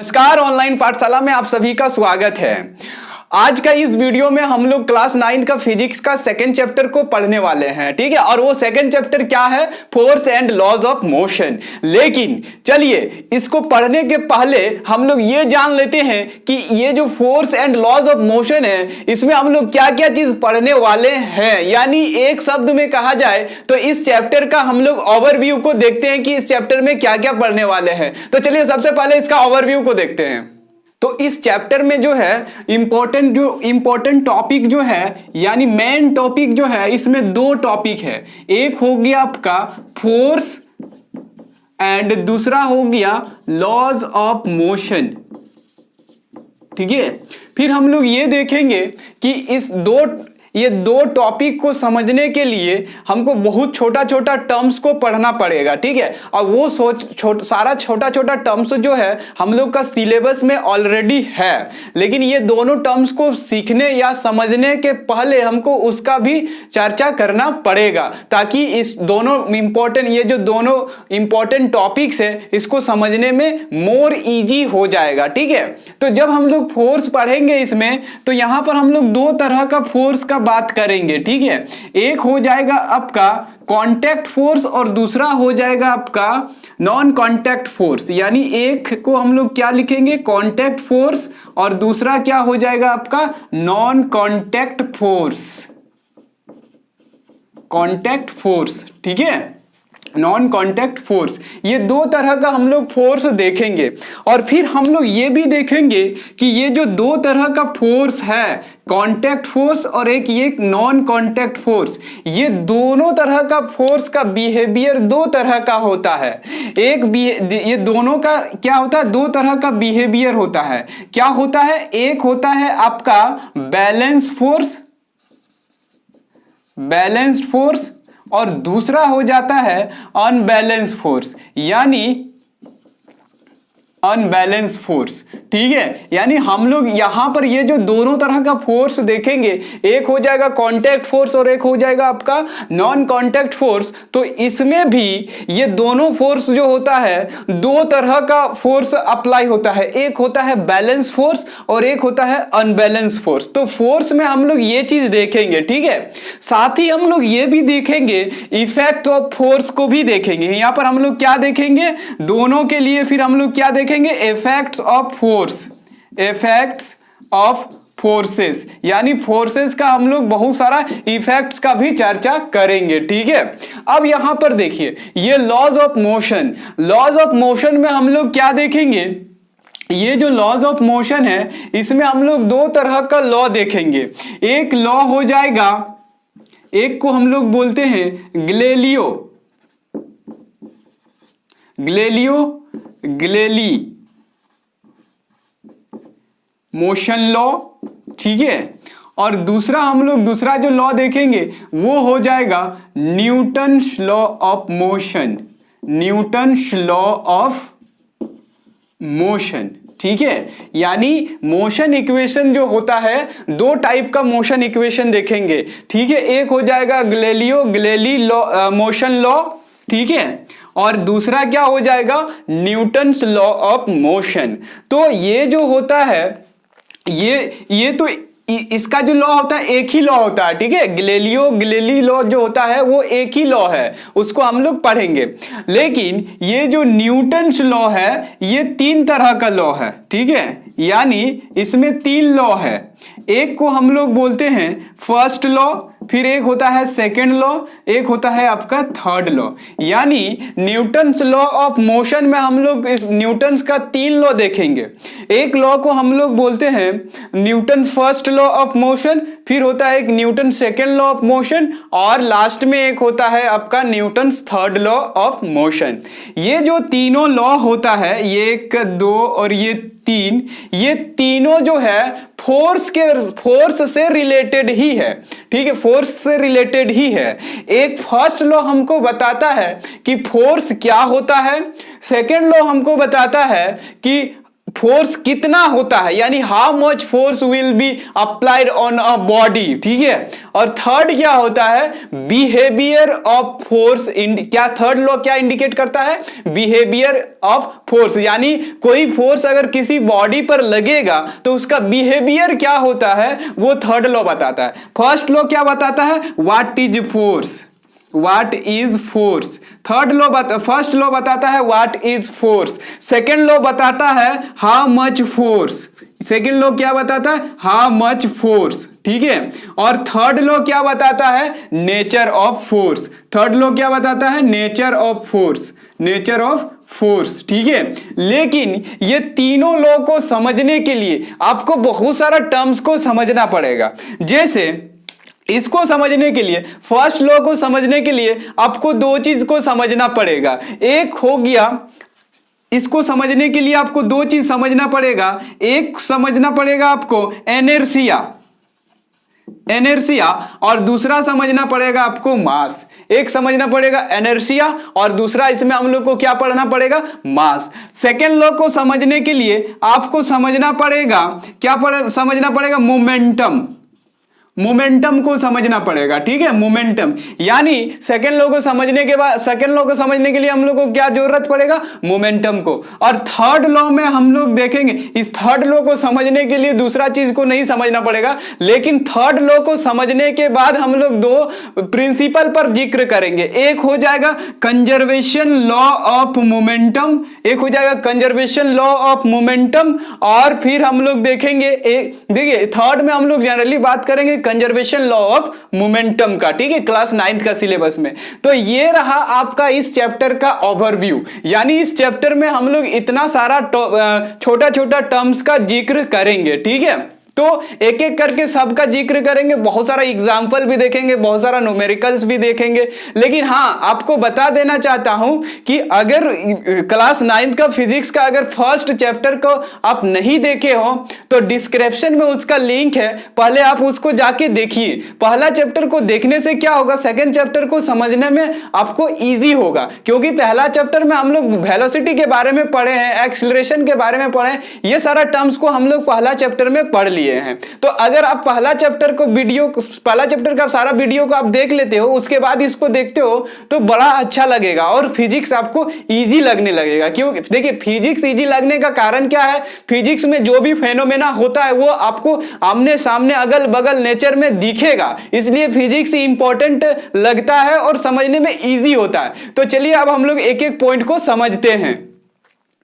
नमस्कार, ऑनलाइन पाठशाला में आप सभी का स्वागत है। आज का इस वीडियो में हम लोग क्लास 9 का फिजिक्स का सेकंड चैप्टर को पढ़ने वाले हैं, ठीक है। और वो सेकंड चैप्टर क्या है? Force and laws of motion. लेकिन चलिए इसको पढ़ने के पहले हम लोग ये जान लेते हैं कि ये जो force and laws of motion है, इसमें हम लोग क्या क्या चीज पढ़ने वाले हैं। यानी एक शब्द में कहा जाए तो इस चैप्टर का हम लोग ओवरव्यू को देखते हैं कि इस चैप्टर में क्या क्या पढ़ने वाले हैं। तो चलिए सबसे पहले इसका ओवरव्यू को देखते हैं। तो इस चैप्टर में जो है इंपॉर्टेंट टॉपिक जो है, यानी मेन टॉपिक जो है, इसमें दो टॉपिक है। एक हो गया आपका फोर्स एंड दूसरा हो गया लॉज ऑफ मोशन, ठीक है। फिर हम लोग ये देखेंगे कि ये दो टॉपिक को समझने के लिए हमको बहुत छोटा छोटा टर्म्स को पढ़ना पड़ेगा, ठीक है। और वो सारा छोटा छोटा टर्म्स जो है हम लोग का सिलेबस में ऑलरेडी है, लेकिन ये दोनों टर्म्स को सीखने या समझने के पहले हमको उसका भी चर्चा करना पड़ेगा, ताकि इस दोनों इंपॉर्टेंट टॉपिक्स है इसको समझने में मोर इजी हो जाएगा, ठीक है। तो जब हम लोग फोर्स पढ़ेंगे इसमें, तो यहां पर हम लोग दो तरह का फोर्स का बात करेंगे, ठीक है। एक हो जाएगा आपका कांटेक्ट फोर्स और दूसरा हो जाएगा आपका नॉन कांटेक्ट फोर्स। यानी एक को हम लोग क्या लिखेंगे? कांटेक्ट फोर्स, और दूसरा क्या हो जाएगा आपका? Non contact force. Contact force, ठीक है, नॉन कांटेक्ट फोर्स। ये दो तरह का हम लोग फोर्स देखेंगे। और फिर हम लोग ये भी देखेंगे कि ये जो दो तरह का फोर्स है, कांटेक्ट फोर्स और एक ये नॉन कांटेक्ट फोर्स, ये दोनों तरह का फोर्स का बिहेवियर दो तरह का होता है। ये दोनों का क्या होता है? दो तरह का बिहेवियर होता है। क्या होता है? एक होता है आपका बैलेंस फोर्स, और दूसरा हो जाता है अनबैलेंस फोर्स, यानी अनबैलेंस फोर्स, ठीक है। यानी हम लोग यहां पर ये जो दोनों तरह का फोर्स देखेंगे, एक हो जाएगा कांटेक्ट फोर्स और एक हो जाएगा आपका नॉन कांटेक्ट फोर्स। तो इसमें भी ये दोनों फोर्स जो होता है, दो तरह का फोर्स अप्लाई होता है। एक होता है बैलेंस फोर्स और एक होता है अनबैलेंस फोर्स। तो फोर्स में हम लोग ये चीज देखेंगे, ठीक है। साथ ही हम लोग ये भी देखेंगे, इफेक्ट ऑफ फोर्स को भी देखेंगे। यहां पर हम लोग क्या देखेंगे? दोनों के लिए फिर हम लोग क्या देखेंगे? Effects of force, effects of forces. यानी फोर्सेस का हम लोग बहुत सारा इफेक्ट्स का भी चर्चा करेंगे, ठीक है। अब यहां पर देखिए, ये लॉज ऑफ मोशन में हम लोग क्या देखेंगे? ये जो लॉज ऑफ मोशन है, इसमें हम लोग दो तरह का लॉ देखेंगे। एक लॉ हो जाएगा, एक को हम लोग बोलते हैं गैलीली मोशन लॉ, ठीक है। और दूसरा जो लॉ देखेंगे वो हो जाएगा न्यूटन्स लॉ ऑफ मोशन, ठीक है। यानी मोशन इक्वेशन जो होता है, दो टाइप का मोशन इक्वेशन देखेंगे, ठीक है। एक हो जाएगा गैलीली मोशन लॉ, ठीक है, और दूसरा क्या हो जाएगा? Newton's law of motion. तो ये जो होता है, ये तो इसका जो लॉ होता है एक ही लॉ होता है, ठीक है। गैलीली लॉ जो होता है वो एक ही लॉ है, उसको हम लोग पढ़ेंगे। लेकिन ये जो न्यूटन्स लॉ है, ये तीन तरह का लॉ है, ठीक है। यानी इसमें तीन लॉ है। एक को हम लोग बोलते हैं फर्स्ट लॉ, फिर एक होता है सेकंड लॉ, एक होता है आपका थर्ड लॉ। यानी न्यूटन्स लॉ ऑफ मोशन में हम लोग इस न्यूटन्स का तीन लॉ देखेंगे। एक लॉ को हम लोग बोलते हैं Newton first law of motion, फिर होता है एक Newton second law of motion, और लास्ट में एक होता है आपका Newton's third law of motion. ये जो तीनों लॉ होता है, ये एक, दो और ये तीन, ये तीनों जो है फोर्स से रिलेटेड ही है, ठीक है। फोर्स से रिलेटेड ही है। एक फर्स्ट लॉ हमको बताता है कि फोर्स क्या होता है, सेकंड लॉ हमको बताता है कि फोर्स कितना होता है, यानी how much force will be applied on a body, ठीक है। और थर्ड क्या होता है, बिहेवियर ऑफ फोर्स। क्या थर्ड लॉ क्या इंडिकेट करता है, बिहेवियर ऑफ फोर्स, यानी कोई फोर्स अगर किसी बॉडी पर लगेगा तो उसका बिहेवियर क्या होता है वो थर्ड लॉ बताता है। फर्स्ट लॉ क्या बताता है, what is force, what is force. First law बताता है what is force. Second law बताता है how much force. Second law क्या बताता है, हाउ मच फोर्स, ठीक है। और थर्ड लॉ क्या बताता है, nature of force. Third law क्या बताता है, nature of force, nature of force, ठीक है। लेकिन ये तीनों लॉ को समझने के लिए आपको बहुत सारा टर्म्स को समझना पड़ेगा। जैसे इसको समझने के लिए, फर्स्ट लॉ को समझने के लिए आपको दो चीज को समझना पड़ेगा। एक हो गया, इसको समझने के लिए आपको दो चीज समझना पड़ेगा। एक समझना पड़ेगा आपको इनर्शिया, इनर्शिया, और दूसरा समझना पड़ेगा आपको मास। एक समझना पड़ेगा इनर्शिया और दूसरा इसमें हम लोग को क्या पढ़ना पड़ेगा, मास। सेकेंड लॉ को समझने के लिए आपको समझना पड़ेगा समझना पड़ेगा मोमेंटम, मोमेंटम को समझना पड़ेगा, ठीक है, मोमेंटम। यानी सेकेंड लॉ को समझने के बाद, सेकेंड लॉ को समझने के लिए हम लोग को क्या जरूरत पड़ेगा, मोमेंटम को। और थर्ड लॉ में हम लोग देखेंगे, इस थर्ड लॉ को समझने के लिए दूसरा चीज को नहीं समझना पड़ेगा, लेकिन थर्ड लॉ को समझने के बाद हम लोग दो प्रिंसिपल पर जिक्र करेंगे। एक हो जाएगा कंजर्वेशन लॉ ऑफ मोमेंटम, एक हो जाएगा कंजर्वेशन लॉ ऑफ मोमेंटम, और फिर हम लोग देखेंगे, देखिए थर्ड में हम लोग जनरली बात करेंगे कंजर्वेशन लॉ ऑफ मोमेंटम का, ठीक है, क्लास 9th का सिलेबस में। तो ये रहा आपका इस चैप्टर का ओवरव्यू, यानी इस चैप्टर में हम लोग इतना सारा छोटा छोटा टर्म्स का जिक्र करेंगे, ठीक है। तो एक एक करके सबका जिक्र करेंगे, बहुत सारा एग्जाम्पल भी देखेंगे, बहुत सारा न्यूमेरिकल्स भी देखेंगे। लेकिन हाँ, आपको बता देना चाहता हूं कि अगर क्लास 9th का फिजिक्स का अगर फर्स्ट चैप्टर को आप नहीं देखे हो तो डिस्क्रिप्शन में उसका लिंक है, पहले आप उसको जाके देखिए। पहला चैप्टर को देखने से क्या होगा, सेकेंड चैप्टर को समझने में आपको ईजी होगा, क्योंकि पहला चैप्टर में हम लोग वेलोसिटी के बारे में पढ़े हैं, एक्सीलरेशन के बारे में पढ़े हैं, ये सारा टर्म्स को हम लोग पहला चैप्टर में पढ़ लिए हैं। तो अगर आप पहला चैप्टर का सारा वीडियो को आप देख लेते हो, उसके बाद इसको देखते हो तो बड़ा अच्छा लगेगा और फिजिक्स आपको इजी लगने लगेगा। क्यों, देखिए फिजिक्स इजी लगने का कारण क्या है, फिजिक्स में जो भी फेनोमेना होता है वो आपको आमने सामने अगल बगल नेचर में दिखेगा, इसलिए फिजिक्स इंपॉर्टेंट लगता है और समझने में इजी होता है। तो चलिए अब हम लोग एक एक पॉइंट को समझते हैं।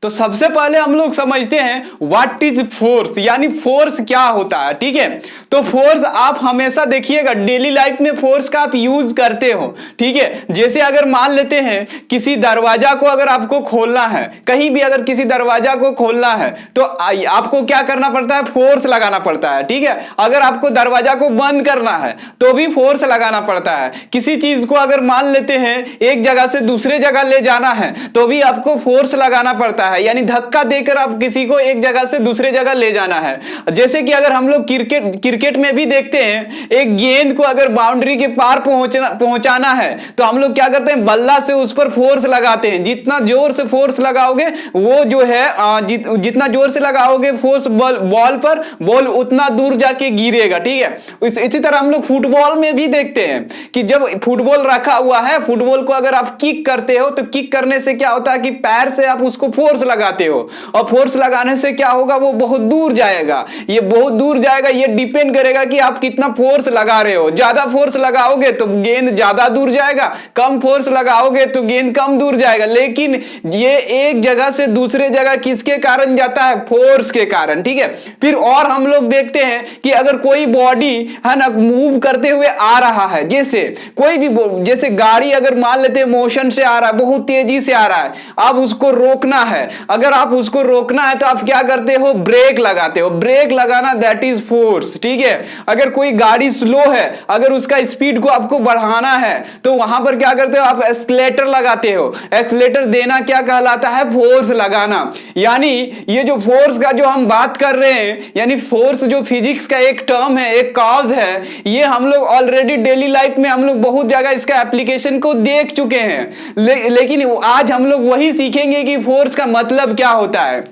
तो सबसे पहले हम लोग समझते हैं व्हाट इज फोर्स, यानी फोर्स क्या होता है, ठीक है। तो फोर्स आप हमेशा देखिएगा डेली लाइफ में फोर्स का आप यूज करते हो, ठीक है। जैसे अगर मान लेते हैं किसी दरवाजा को अगर आपको खोलना है, कहीं भी अगर किसी दरवाजा को खोलना है तो आपको क्या करना पड़ता है, फोर्स लगाना पड़ता है, ठीक है। अगर आपको दरवाजा को बंद करना है तो भी फोर्स लगाना पड़ता है। किसी चीज को अगर मान लेते हैं एक जगह से दूसरे जगह ले जाना है तो भी आपको फोर्स लगाना पड़ता है, यानी धक्का देकर आप किसी को एक जगह से दूसरे जगह ले जाना है। जैसे कि अगर हम लोग क्रिकेट में भी देखते हैं, एक गेंद को अगर बाउंड्री के पार पहुंचाना है तो हम लोग क्या करते हैं, बल्ला से उस पर फोर्स लगाते हैं। जितना जोर से फोर्स लगाओगे वो जो है जितना जोर से लगाओगे फोर्स बॉल पर, बॉल उतना दूर जाके गिरेगा, ठीक है। इसी तरह हम लोग फुटबॉल में भी देखते हैं कि जब फुटबॉल रखा हुआ है, फुटबॉल को अगर आप किक करते हो तो किक करने से क्या होता है कि पैर से आप उसको फोर्स लगाते हो, और फोर्स लगाने से क्या होगा, वो बहुत दूर जाएगा। ये बहुत दूर जाएगा, ये डिपेंड करेगा कि आप कितना फोर्स लगा रहे हो। ज्यादा फोर्स लगाओगे तो गेंद ज्यादा दूर जाएगा, कम फोर्स लगाओगे तो गेंद कम दूर जाएगा। लेकिन ये एक जगह से दूसरे जगह किसके कारण जाता है, फोर्स के कारण, ठीक है। फिर और हम लोग देखते हैं कि अगर कोई बॉडी है ना मूव करते हुए आ रहा है, जैसे कोई भी जैसे गाड़ी अगर मान लेते हैं मोशन से आ रहा है, बहुत तेजी से आ रहा है, आप उसको रोकना है। अगर आप उसको रोकना है तो आप क्या करते हो, ब्रेक लगाते हो। ब्रेक लगाना दैट इज फोर्स, ठीक है। अगर कोई गाड़ी स्लो है, अगर उसका स्पीड को आपको बढ़ाना है तो वहां पर क्या करते हो, आप एक्सीलरेटर लगाते हो। एक्सीलरेटर देना क्या कहलाता है, फोर्स लगाना। यानी ये जो फोर्स का जो हम बात कर रहे हैं, यानी फोर्स जो फिजिक्स का एक टर्म है, एक कॉज है, ये हम लोग ऑलरेडी डेली लाइफ में हम लोग बहुत जगह इसका एप्लीकेशन को देख चुके हैं। लेकिन आज हम लोग वही सीखेंगे कि फोर्स का मतलब क्या होता है।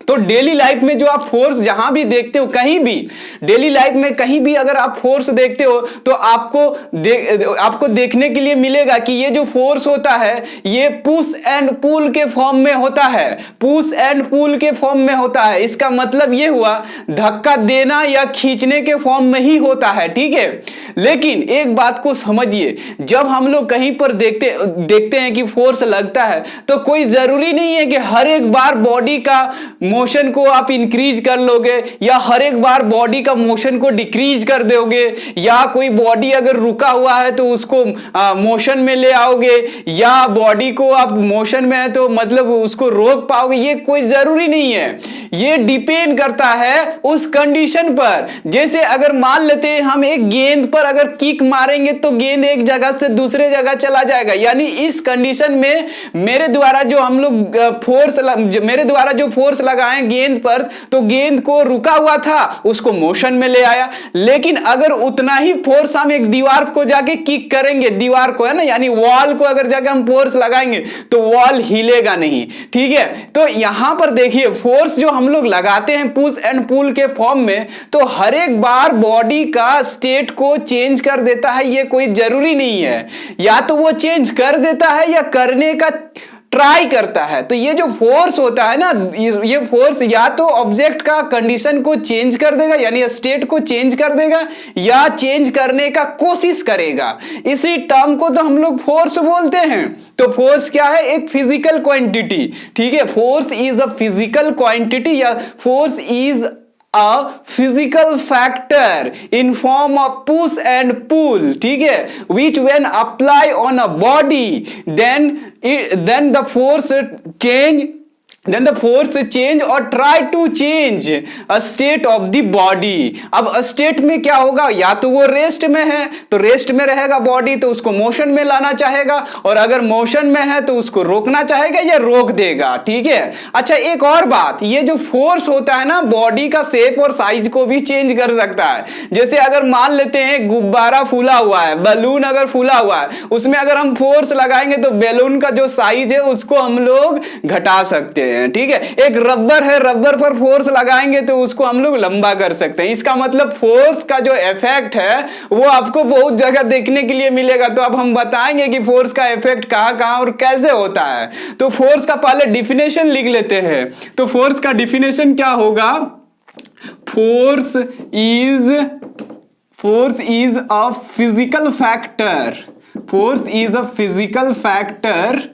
तो डेली लाइफ में जो आप फोर्स जहां भी देखते हो, कहीं भी डेली लाइफ में कहीं भी अगर आप फोर्स देखते हो तो आपको देखने के लिए मिलेगा कि ये जो फोर्स होता है ये पुश एंड पुल के फॉर्म में होता है, पुश एंड पुल के फॉर्म में होता है। इसका मतलब ये हुआ धक्का देना या खींचने के फॉर्म में ही होता है, ठीक है। लेकिन एक बात को समझिए, जब हम लोग कहीं पर देखते हैं कि फोर्स लगता है तो कोई जरूरी नहीं है कि हर एक बार बॉडी का मोशन को आप इंक्रीज कर लोगे या हर एक बार बॉडी का मोशन को डिक्रीज कर दोगे, या कोई बॉडी अगर रुका हुआ है तो उसको मोशन में ले आओगे, या बॉडी को आप मोशन में है तो मतलब उसको रोक पाओगे। ये कोई जरूरी नहीं है, ये डिपेंड करता है उस कंडीशन पर। जैसे अगर मान लेते हैं हम एक गेंद पर अगर किक मारेंगे तो गेंद एक जगह से दूसरे जगह चला जाएगा, यानी इस कंडीशन में मेरे द्वारा जो हम लोग फोर्स लगाएं गेंद पर तो गेंद को रुका हुआ था उसको मोशन में ले आया। लेकिन अगर उतना ही फोर्स हम एक दीवार को जाके किक करेंगे, दीवार को है ना, यानी वॉल को अगर जाके हम फोर्स लगाएंगे तो वॉल हिलेगा नहीं, ठीक है। तो यहां पर देखिए फोर्स जो हम लोग लगाते हैं पुश एंड पुल के फॉर्म में, तो हर एक बार बॉडी का स्टेट को चेंज कर देता है, ये कोई जरूरी नहीं है। या तो वो चेंज कर देता है या करने का ट्राई करता है। तो ये जो फोर्स होता है ना, ये फोर्स या तो ऑब्जेक्ट का कंडीशन को चेंज कर देगा यानी स्टेट को चेंज कर देगा, या चेंज करने का कोशिश करेगा। इसी टर्म को तो हम लोग फोर्स बोलते हैं। तो फोर्स क्या है? एक फिजिकल क्वांटिटी, ठीक है। Force is a physical quantity या force is a physical factor in form of push and pull, ठीक है, which when apply on a body then the force change or try to change a state of the body। अब state में क्या होगा? या तो वो rest में है तो रेस्ट में रहेगा बॉडी, तो उसको मोशन में लाना चाहेगा, और अगर मोशन में है तो उसको रोकना चाहेगा या रोक देगा, ठीक है। अच्छा एक और बात, ये जो फोर्स होता है ना बॉडी का शेप और साइज को भी चेंज कर सकता है। जैसे अगर मान लेते हैं गुब्बारा फूला हुआ है, बलून अगर फूला हुआ है, उसमें अगर हम फोर्स लगाएंगे तो बैलून का जो साइज है उसको हम लोग घटा सकते हैं, ठीक है। एक रबर है, रबर पर फोर्स लगाएंगे तो उसको हम लोग लंबा कर सकते हैं। इसका मतलब फोर्स का जो इफेक्ट है वो आपको बहुत जगह देखने के लिए मिलेगा। तो अब हम बताएंगे कि फोर्स का इफेक्ट कहां कहां और कैसे होता है। तो फोर्स का पहले डिफिनेशन लिख लेते हैं। तो फोर्स का डिफिनेशन क्या होगा? Force is a physical factor, force is a physical factor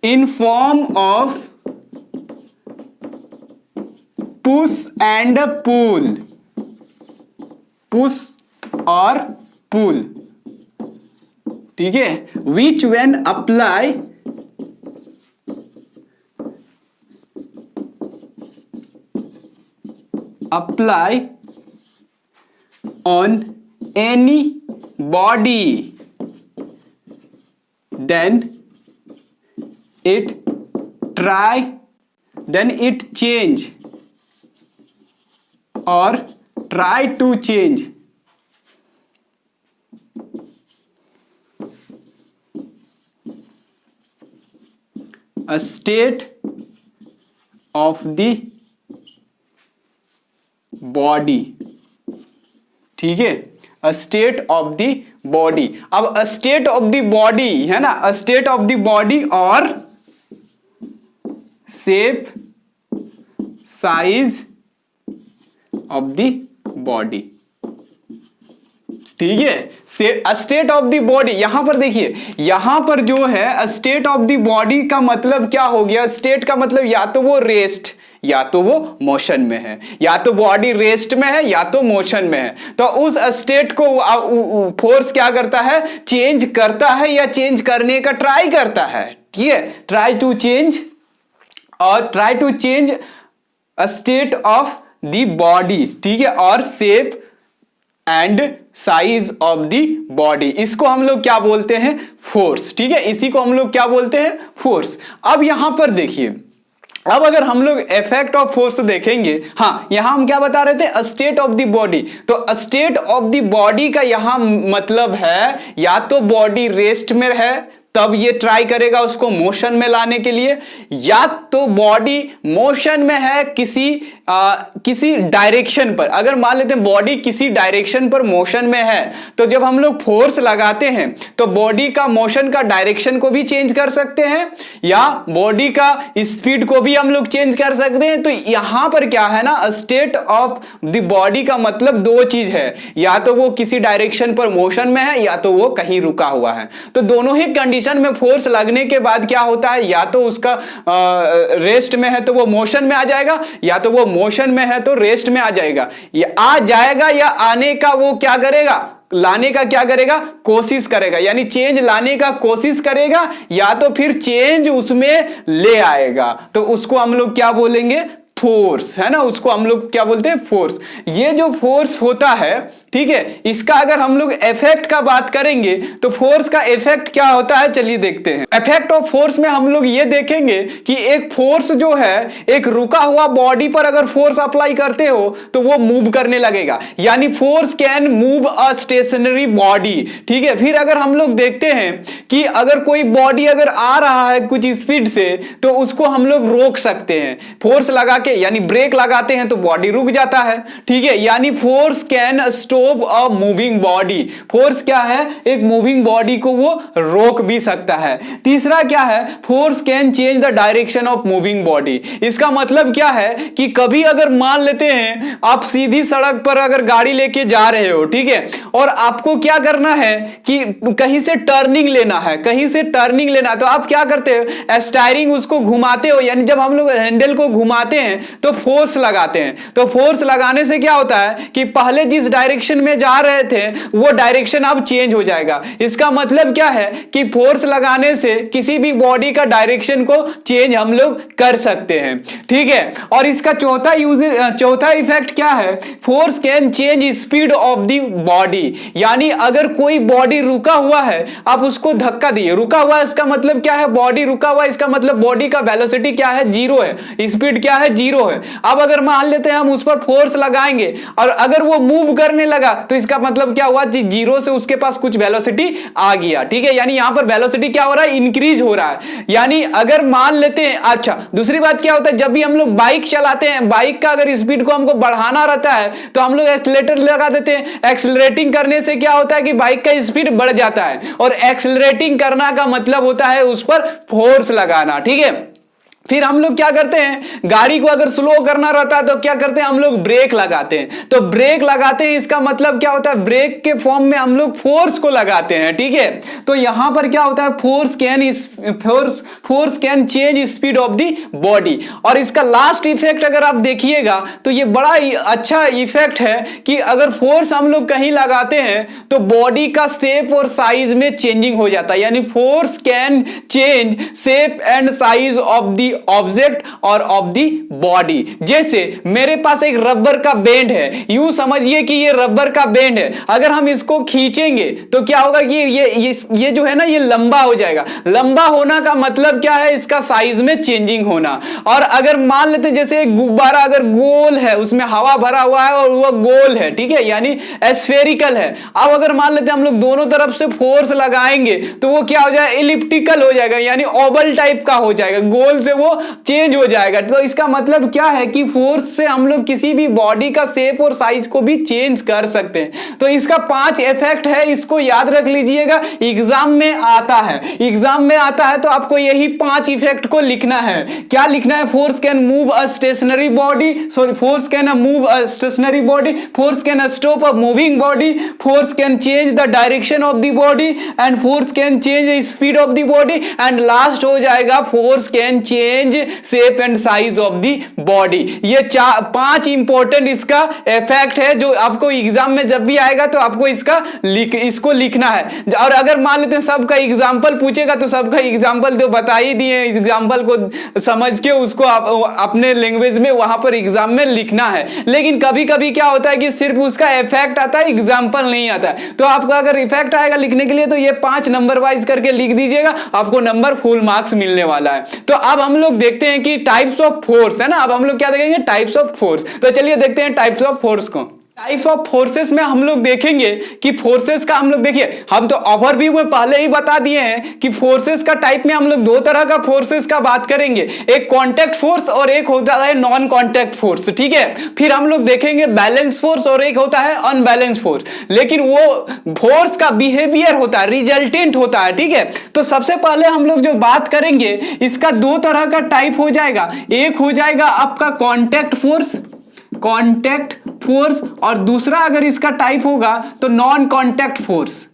in form of push and pull, push और pull, ठीक है, which when apply on any body then it change or try to change a state of the body, ठीक है, a state of the body। अब a state of the body है ना, a state of the body और shape size of the body, ठीक है। State of the body, यहां पर देखिए, यहां पर जो है स्टेट ऑफ द बॉडी का मतलब क्या हो गया? स्टेट का मतलब या तो वो रेस्ट या तो वो मोशन में है, या तो बॉडी रेस्ट में है या तो मोशन में है। तो उस स्टेट को फोर्स क्या करता है? चेंज करता है या चेंज करने का ट्राई करता है, ठीक है। ट्राई टू चेंज और try to change a state of the body, ठीक है, और shape and size of the body. इसको हम लोग क्या बोलते हैं? फोर्स, ठीक है। इसी को हम लोग क्या बोलते हैं? फोर्स। अब यहां पर देखिए, अब अगर हम लोग इफेक्ट ऑफ फोर्स देखेंगे, हाँ यहां हम क्या बता रहे थे? State of the body. तो स्टेट ऑफ द बॉडी का यहां मतलब है या तो बॉडी रेस्ट में है तब ये ट्राई करेगा उसको मोशन में लाने के लिए, या तो बॉडी मोशन में है किसी डायरेक्शन पर। अगर मान लेते हैं बॉडी किसी डायरेक्शन पर मोशन में है, तो जब हम लोग फोर्स लगाते हैं तो बॉडी का मोशन का डायरेक्शन को भी चेंज कर सकते हैं या बॉडी का स्पीड को भी हम लोग चेंज कर सकते हैं। तो यहां पर क्या है ना, स्टेट ऑफ द बॉडी का मतलब दो चीज है, या तो वो किसी डायरेक्शन पर मोशन में है या तो वो कहीं रुका हुआ है। तो दोनों ही कंडीशन में फोर्स लगने के बाद क्या होता है, या तो उसका रेस्ट में है तो वो मोशन में आ जाएगा, या तो वो मोशन में है तो रेस्ट में आ जाएगा। या आ जाएगा या आने का वो क्या करेगा, लाने का क्या करेगा, कोशिश करेगा, यानी चेंज लाने का कोशिश करेगा या तो फिर चेंज उसमें ले आएगा। तो उसको हम लोग क्या बोलेंगे, फोर्स, है ना, उसको हम लोग क्या बोलते हैं, फोर्स। ये जो फोर्स होता है, ठीक है, इसका अगर हम लोग इफेक्ट का बात करेंगे तो फोर्स का इफेक्ट क्या होता है, चलिए देखते हैं। इफेक्ट ऑफ फोर्स में हम लोग ये देखेंगे कि एक फोर्स जो है, एक रुका हुआ बॉडी पर अगर फोर्स अप्लाई करते हो तो वो मूव करने लगेगा, यानी force can move a stationary body. ठीक है, फिर अगर हम लोग देखते हैं कि अगर कोई बॉडी अगर आ रहा है कुछ स्पीड से तो उसको हम लोग रोक सकते हैं फोर्स लगा के, यानी ब्रेक लगाते हैं तो बॉडी रुक जाता है। ठीक है, यानी force can stop a moving body. Force क्या है, एक मूविंग बॉडी को वो रोक भी सकता है। तीसरा क्या है, force can change the direction of moving body. इसका मतलब क्या है कि कभी अगर मान लेते हैं आप सीधी सड़क पर अगर गाड़ी लेके जा रहे हो, ठीक है, और आपको क्या करना है कि कहीं से टर्निंग लेना है, कहीं से टर्निंग लेना है, तो आप क्या करते हो, स्टीयरिंग उसको घुमाते हो, यानी जब हम लोग हैंडल को घुमाते हैं तो फोर्स लगाते हैं। तो फोर्स लगाने से क्या होता है कि पहले जिस डायरेक्शन में जा रहे थे वो डायरेक्शन अब चेंज हो जाएगा। इसका मतलब क्या है कि फोर्स लगाने से किसी भी बॉडी का डायरेक्शन को चेंज हम लोग कर सकते हैं। ठीक है, और इसका चौथा इफेक्ट क्या है, force can change speed of the body. यानी अगर कोई बॉडी रुका हुआ है, आप उसको धक्का दिए, रुका हुआ है, इसका मतलब क्या है, बॉडी रुका हुआ है, इसका मतलब बॉडी का वेलोसिटी क्या है, जीरो है, स्पीड क्या है, जीरो है। अब अगर मान लेते हैं हम उस पर फोर्स लगाएंगे और अगर वो मूव करने लगा तो इसका मतलब क्या हुआ, जीरो से उसके पास कुछ वेलोसिटी आ गया। ठीक है, यानी यहां पर वेलोसिटी क्या हो रहा है, इंक्रीज हो रहा है। यानी अगर मान लेते हैं, अच्छा दूसरी बात क्या होता है, जब भी हम लोग बाइक चलाते हैं, बाइक का अगर स्पीड को हमको बढ़ाना रहता है तो हम लोग एक्सीलरेटर लगा देते हैं। एक्सीलरेटिंग करने से क्या होता है कि बाइक का स्पीड बढ़ जाता है, और एक्सीलरेटिंग करना का मतलब होता है उस पर फोर्स लगाना। ठीक है, फिर हम लोग क्या करते हैं, गाड़ी को अगर स्लो करना रहता है तो क्या करते हैं, हम लोग ब्रेक लगाते हैं। तो ब्रेक लगाते हैं, इसका मतलब क्या होता है, ब्रेक के फॉर्म में हम लोग फोर्स को लगाते हैं। ठीक है, तो यहां पर क्या होता है, force can change speed of the body. और इसका लास्ट इफेक्ट अगर आप देखिएगा तो ये बड़ा ही अच्छा इफेक्ट है कि अगर फोर्स हम लोग कहीं लगाते हैं तो बॉडी का शेप और साइज में चेंजिंग हो जाता है। यानी force can change shape and size of the object और ऑफ दी बॉडी। जैसे मेरे पास एक रबर का बैंड है, यूं समझिए कि ये रबर का बैंड है, अगर हम इसको खींचेंगे तो क्या होगा कि ये जो है ना, ये लंबा हो जाएगा। लंबा होना का मतलब क्या है, इसका साइज में चेंजिंग होना। और अगर मान लेते जैसे एक गुब्बारा अगर गोल है, उसमें हवा भरा हुआ है और वह गोल है, ठीक है, यानी स्फेरिकल है। अब अगर मान लेते हम लोग दोनों तरफ से फोर्स लगाएंगे तो वो क्या हो जाएगा, इलिप्टिकल हो जाएगा, यानी ओवल टाइप का हो जाएगा, गोल से वो चेंज हो जाएगा। तो इसका मतलब क्या है कि फोर्स से हम लोग किसी भी बॉडी का शेप और साइज को भी चेंज कर सकते हैं। तो इसका 5 इफेक्ट है, इसको याद रख लीजिएगा, एग्जाम में आता है। एग्जाम में आता है तो आपको यही 5 इफेक्ट को लिखना है। क्या लिखना है, force can move a stationary body, sorry force can move a stationary body, force can stop a moving body, force can change the direction of the body, and force can change the speed of the body, and last हो जाएगा force can change shape and size of the body. ये 5 important इसका effect है जो आपको exam में जब भी आएगा तो आपको इसको लिखना है। और अगर मान लेते हैं सबका एग्जांपल पूछेगा तो सबका एग्जांपल तो बता ही दिए, एग्जांपल को समझ के उसको अपने लैंग्वेज में वहां पर एग्जाम में लिखना है। लेकिन कभी कभी क्या होता है कि सिर्फ उसका इफेक्ट आता है, एग्जांपल नहीं आता है। तो आपका अगर इफेक्ट आएगा लिखने के लिए तो ये 5 नंबर वाइज करके लिख दीजिएगा, आपको नंबर फुल मार्क्स मिलने वाला है। तो अब हम लोग देखते हैं कि टाइप्स ऑफ फोर्स, है ना, अब हम लोग क्या देखेंगे, टाइप्स ऑफ फोर्स। तो चलिए देखते हैं टाइप्स ऑफ फोर्स को। टाइप ऑफ फोर्सेस में हम लोग देखेंगे कि फोर्सेस का हम लोग देखिए, हम तो ओवरव्यू में पहले ही बता दिए हैं कि फोर्सेस का टाइप में हम लोग दो तरह का फोर्सेस का बात करेंगे, एक कांटेक्ट फोर्स और एक होता है नॉन कांटेक्ट फोर्स, ठीक है। फिर हम लोग देखेंगे बैलेंस फोर्स और एक होता है अनबैलेंस फोर्स, लेकिन वो फोर्स का बिहेवियर होता है, रिजल्टेंट होता है, ठीक है। तो सबसे पहले हम लोग जो बात करेंगे इसका दो तरह का टाइप हो जाएगा, एक हो जाएगा आपका कांटेक्ट फोर्स और दूसरा अगर इसका टाइप होगा तो non contact force,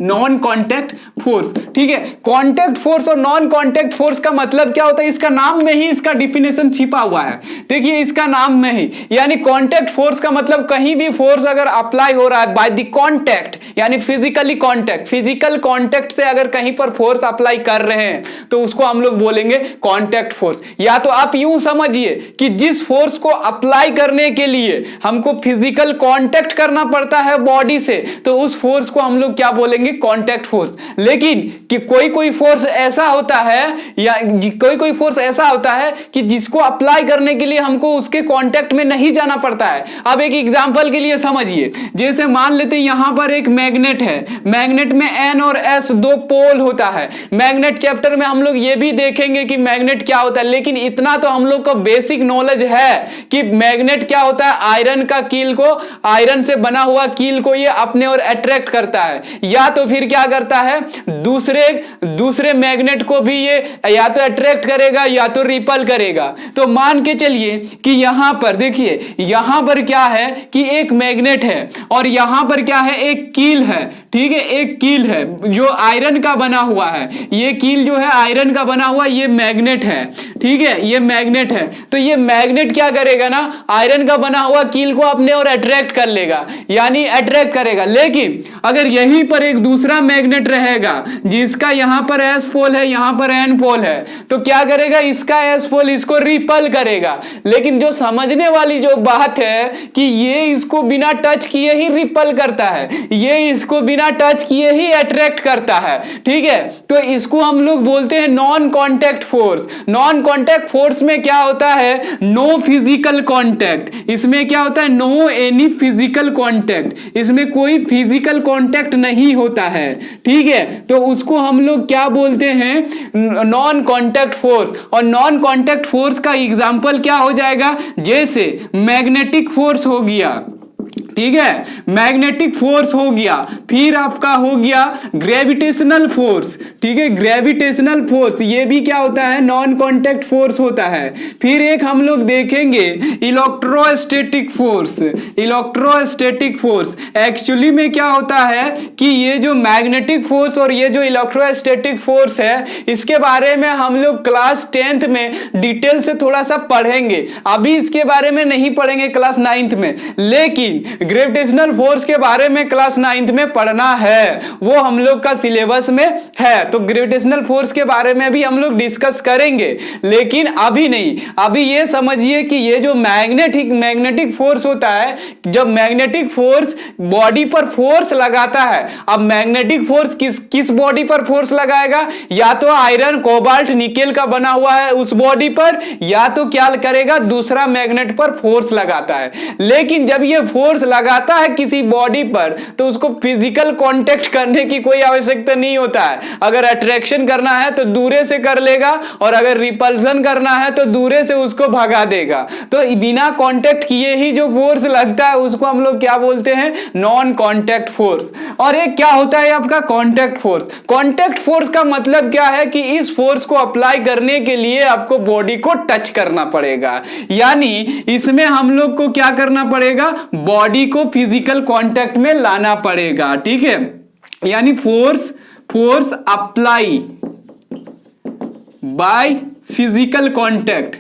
non contact force, ठीक है। कांटेक्ट फोर्स और नॉन कांटेक्ट फोर्स का मतलब क्या होता है, इसका नाम में ही इसका डिफिनेशन छिपा हुआ है, देखिए इसका नाम में ही। यानी कांटेक्ट फोर्स का मतलब कहीं भी फोर्स अगर अप्लाई हो रहा है बाय द कांटेक्ट, यानी फिजिकली कांटेक्ट, फिजिकल कांटेक्ट से अगर कहीं पर फोर्स अप्लाई कर रहे हैं तो उसको हम लोग बोलेंगे कांटेक्ट फोर्स। या तो आप यूं समझिए कि जिस फोर्स को अप्लाई करने के लिए हमको फिजिकल कांटेक्ट करना पड़ता है बॉडी से, तो उस फोर्स को हम लोग क्या बोलेंगे, कांटेक्ट फोर्स। लेकिन कि कोई फोर्स ऐसा होता है या कोई फोर्स ऐसा होता है कि जिसको अप्लाई करने के लिए हमको उसके कांटेक्ट में नहीं जाना पड़ता है। अब एक एग्जांपल के लिए समझिए, जैसे मान लेते हैं यहां पर एक मैग्नेट है, मैग्नेट में N और S दो पोल होता है। मैग्नेट चैप्टर में हम लोग ये भी देखेंगे कि मैग्नेट क्या होता है, लेकिन इतना तो हम लोग को बेसिक नॉलेज है कि मैग्नेट क्या होता है, आयरन का कील को, आयरन से बना हुआ कील को ये अपने ओर अट्रैक्ट करता है, या तो फिर क्या करता है दूसरे मैग्नेट को भी ये या तो अट्रैक्ट करेगा या तो रिपल करेगा। तो मान के चलिए कि यहां पर देखिए, यहां पर क्या है कि एक मैग्नेट है और यहां पर क्या है, एक कील है, ठीक है, एक कील है जो आयरन का बना हुआ है। ये कील जो है आयरन का बना हुआ, ये मैग्नेट है, ठीक है, ये मैग्नेट है। तो ये मैग्नेट क्या करेगा ना, आयरन का बना हुआ कील को अपने ओर अट्रैक्ट कर लेगा, यानी अट्रैक्ट करेगा। लेकिन अगर यहीं पर एक दूसरा मैग्नेट रहेगा जिसका यहां पर S पोल है, यहां पर N पोल है, तो क्या करेगा, इसका S पोल इसको रिपल करेगा। लेकिन जो समझने वाली जो बात है कि ये इसको बिना टच किए ही रिपल करता है, ये इसको बिना टच किए ही अट्रैक्ट करता है, ठीक है। तो इसको हम लोग बोलते हैं non contact force. Non contact force में क्या होता है, नो फिजिकल कांटेक्ट, इसमें क्या होता है, नो एनी फिजिकल कांटेक्ट, इसमें कोई फिजिकल कांटेक्ट नहीं होता है, ठीक है। तो उसको हम लोग क्या बोलते हैं, नॉन कांटेक्ट फोर्स। और नॉन कांटेक्ट फोर्स का एग्जांपल क्या हो जाएगा, जैसे मैग्नेटिक फोर्स हो गया, ठीक है, मैग्नेटिक फोर्स हो गया, फिर आपका हो गया ग्रेविटेशनल फोर्स, ठीक है, ग्रेविटेशनल फोर्स ये भी क्या होता है, नॉन कांटेक्ट फोर्स होता है। फिर एक हम लोग देखेंगे electrostatic force. Electrostatic force actually में क्या होता है कि ये जो मैग्नेटिक फोर्स और ये जो इलेक्ट्रोस्टैटिक फोर्स है, इसके बारे में हम लोग क्लास 10th में डिटेल से थोड़ा सा पढ़ेंगे, अभी इसके बारे में नहीं पढ़ेंगे क्लास 9th में। लेकिन ग्रेविटेशनल फोर्स के बारे में क्लास 9th में पढ़ना है, वो हम लोग का सिलेबस में है। तो ग्रेविटेशनल फोर्स के बारे में भी हम लोग डिस्कस करेंगे, लेकिन अभी नहीं। अभी ये समझिए कि ये जो मैग्नेटिक फोर्स होता है, जब मैग्नेटिक फोर्स बॉडी पर फोर्स लगाता है, अब मैग्नेटिक फोर्स किस बॉडी पर फोर्स लगाएगा, या तो आयरन कोबाल्ट निकेल का बना हुआ है उस बॉडी पर, या तो क्या करेगा, दूसरा मैग्नेट पर फोर्स लगाता है। लेकिन जब ये फोर्स लगाता है किसी बॉडी पर तो उसको फिजिकल कांटेक्ट करने की कोई आवश्यकता नहीं होता है। अगर अट्रैक्शन करना है तो दूरे से कर लेगा, और अगर रिपल्सन करना है तो दूरे से उसको भगा देगा। तो बिना कांटेक्ट किए ही जो फोर्स लगता है उसको हम लोग क्या बोलते हैं, नॉन कांटेक्ट फोर्स। और एक क्या होता है आपका कांटेक्ट फोर्स। कांटेक्ट फोर्स का मतलब क्या है कि इस फोर्स को अप्लाई करने के लिए आपको बॉडी को टच करना पड़ेगा, यानी इसमें हम लोग को क्या करना पड़ेगा, बॉडी को फिजिकल कांटेक्ट में लाना पड़ेगा, ठीक है। यानी force apply by physical contact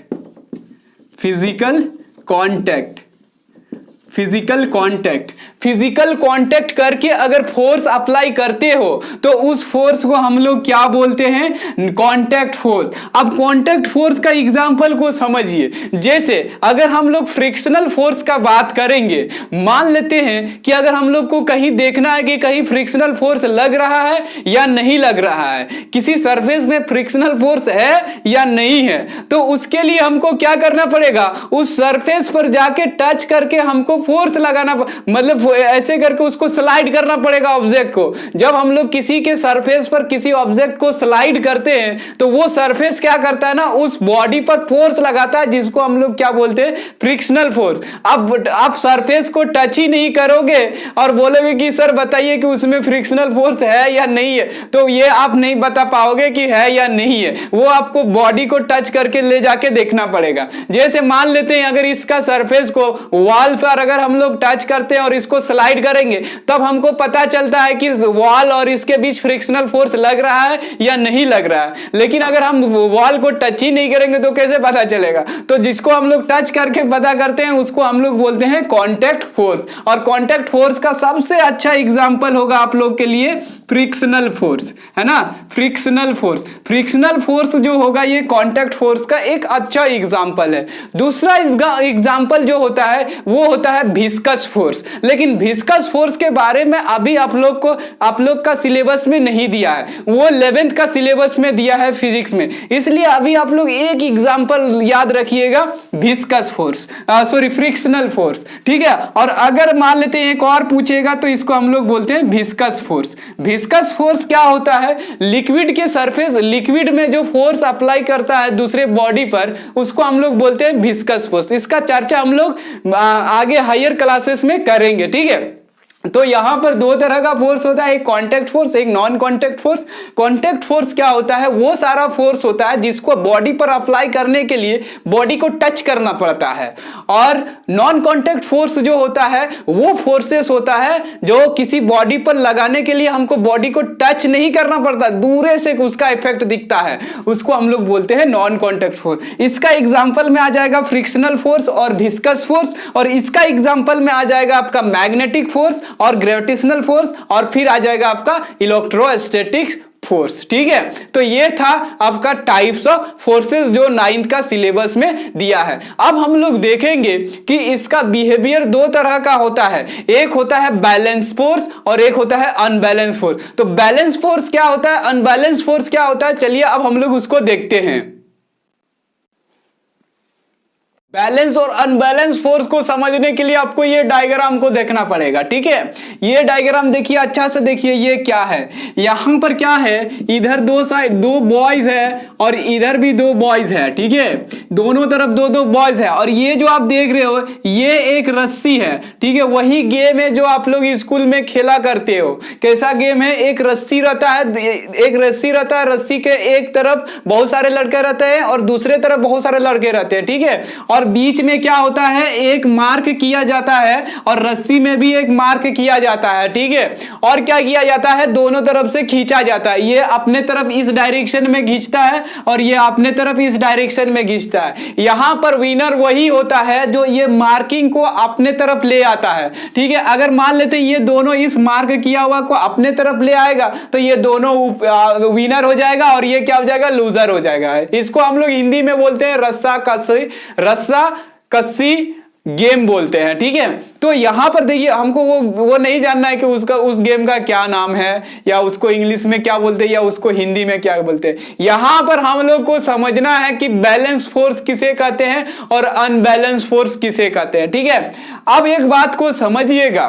physical contact करके अगर फोर्स अप्लाई करते हो तो उस फोर्स को हम लोग क्या बोलते हैं, कांटेक्ट फोर्स। अब कांटेक्ट फोर्स का एग्जांपल को समझिए, जैसे अगर हम लोग फ्रिक्शनल फोर्स का बात करेंगे, मान लेते हैं कि अगर हम लोग को कहीं देखना है कि कहीं फ्रिक्शनल फोर्स लग रहा है या नहीं लग रहा है, किसी सरफेस में फ्रिक्शनल फोर्स है या नहीं है, तो उसके लिए हमको क्या करना पड़ेगा, उस सरफेस पर जाके टच करके हमको फोर्स लगाना, मतलब ऐसे करके उसको स्लाइड करना पड़ेगा ऑब्जेक्ट को। जब हम लोग किसी के सरफेस पर किसी ऑब्जेक्ट को स्लाइड करते हैं तो वो सरफेस क्या करता है ना, उस बॉडी पर फोर्स लगाता है, जिसको हम लोग क्या बोलते हैं, फ्रिक्शनल फोर्स। अब आप सरफेस को टच ही नहीं करोगे और बोलोगे कि सर बताइए कि उसमें फ्रिक्शनल फोर्स है या नहीं है, तो ये आप नहीं बता पाओगे कि है या नहीं है, वो आपको बॉडी को टच करके ले जाके देखना पड़ेगा। जैसे मान लेते हैं अगर इसका सरफेस को वॉल पर अगर हम लोग टच करते हैं और इसको स्लाइड करेंगे, तब हमको पता चलता है कि वॉल और इसके बीच फ्रिक्शनल फोर्स लग रहा है या नहीं लग रहा है। लेकिन अगर हम वॉल को टच ही नहीं करेंगे तो कैसे पता चलेगा, तो जिसको हम लोग टच करके पता करते हैं उसको हम लोग बोलते हैं कांटेक्ट फोर्स। और कांटेक्ट फोर्स का सबसे अच्छा एग्जांपल होगा आप लोग के लिए फ्रिक्शनल फोर्स, है ना, फ्रिक्शनल फोर्स। फ्रिक्शनल फोर्स जो होगा ये कांटेक्ट फोर्स का एक अच्छा एग्जांपल है। दूसरा एग्जांपल जो होता है वो होता है विस्कस फोर्स। लेकिन विस्कस फोर्स के बारे में अभी आप लोग का सिलेबस में नहीं दिया है, वो 11th का सिलेबस में दिया है फिजिक्स में, इसलिए अभी आप लोग एक एग्जांपल याद रखिएगा, viscous force, sorry frictional force, ठीक है। और अगर मान लेते हैं एक और पूछेगा तो इसको हम लोग बोलते हैं विस्कस फोर्स। विस्कस फोर्स क्या होता है, लिक्विड के सरफेस, लिक्विड में जो फोर्स अप्लाई करता है दूसरे बॉडी पर, उसको हम लोग बोलते हैं विस्कस फोर्स। इसका चर्चा हम लोग आगे हायर क्लासेस में करेंगे, ठीक है। तो यहां पर दो तरह का फोर्स होता है, एक कांटेक्ट फोर्स, एक non contact force. Contact force क्या होता है, वो सारा फोर्स होता है जिसको बॉडी पर अप्लाई करने के लिए बॉडी को टच करना पड़ता है। और नॉन कांटेक्ट फोर्स जो होता है वो फोर्सेस होता है जो किसी बॉडी पर लगाने के लिए हमको बॉडी को टच नहीं करना पड़ता, दूर से उसका इफेक्ट दिखता है, उसको हम लोग बोलते हैं नॉन कांटेक्ट फोर्स। इसका एग्जाम्पल में आ जाएगा फ्रिक्शनल फोर्स और विस्कस फोर्स, और इसका एग्जाम्पल में आ जाएगा आपका मैग्नेटिक फोर्स और ग्रेविटेशनल फोर्स, और फिर आ जाएगा आपका इलेक्ट्रोस्टैटिक फोर्स, ठीक है। तो ये था आपका टाइप्स ऑफ फोर्सेस जो 9th का सिलेबस में दिया है। अब हम लोग देखेंगे कि इसका बिहेवियर दो तरह का होता है, एक होता है बैलेंस फोर्स और एक होता है अनबैलेंस फोर्स। तो बैलेंस फोर्स क्या होता है, अनबैलेंस फोर्स क्या होता है, चलिए अब हम लोग उसको देखते हैं। बैलेंस और अनबैलेंस फोर्स को समझने के लिए आपको ये डायग्राम को देखना पड़ेगा, ठीक है। ये डायग्राम देखिए, अच्छा से देखिए, ये क्या है, यहां पर क्या है, इधर दो साइड दो बॉयज है और इधर भी दो बॉयज है, ठीक है, दोनों तरफ दो दो बॉयज है। और ये जो आप देख रहे हो ये एक रस्सी है, ठीक है, वही गेम है जो आप लोग स्कूल में खेला करते हो। कैसा गेम है, एक रस्सी रहता है, एक रस्सी रहता है, रस्सी के एक तरफ बहुत सारे लड़के रहते हैं और दूसरे तरफ बहुत सारे लड़के रहते हैं, ठीक है। और बीच में क्या होता है, एक मार्क किया जाता है और रस्सी में भी एक मार्क किया जाता है, ठीक है। और क्या किया जाता है, दोनों तरफ से खींचा जाता है, ये अपने तरफ इस डायरेक्शन में खींचता है और ये अपने तरफ इस डायरेक्शन में खींचता है। यहां पर विनर वही होता है जो ये मार्किंग को अपने तरफ ले आता है, ठीक है। अगर मान लेते हैं ये दोनों इस मार्क किया हुआ को अपने तरफ ले आएगा तो ये दोनों विनर हो जाएगा और ये क्या हो जाएगा, लूजर हो जाएगा। इसको हम लोग हिंदी में बोलते हैं रस्सा कस्सी गेम बोलते हैं, ठीक है। तो यहां पर देखिए, हमको वो नहीं जानना है कि उसका उस गेम का क्या नाम है, या उसको इंग्लिश में क्या बोलते हैं या उसको हिंदी में क्या बोलते हैं। यहां पर हम लोग को समझना है कि बैलेंस फोर्स किसे कहते हैं और अनबैलेंस फोर्स किसे कहते हैं, ठीक है। अब एक बात को समझिएगा,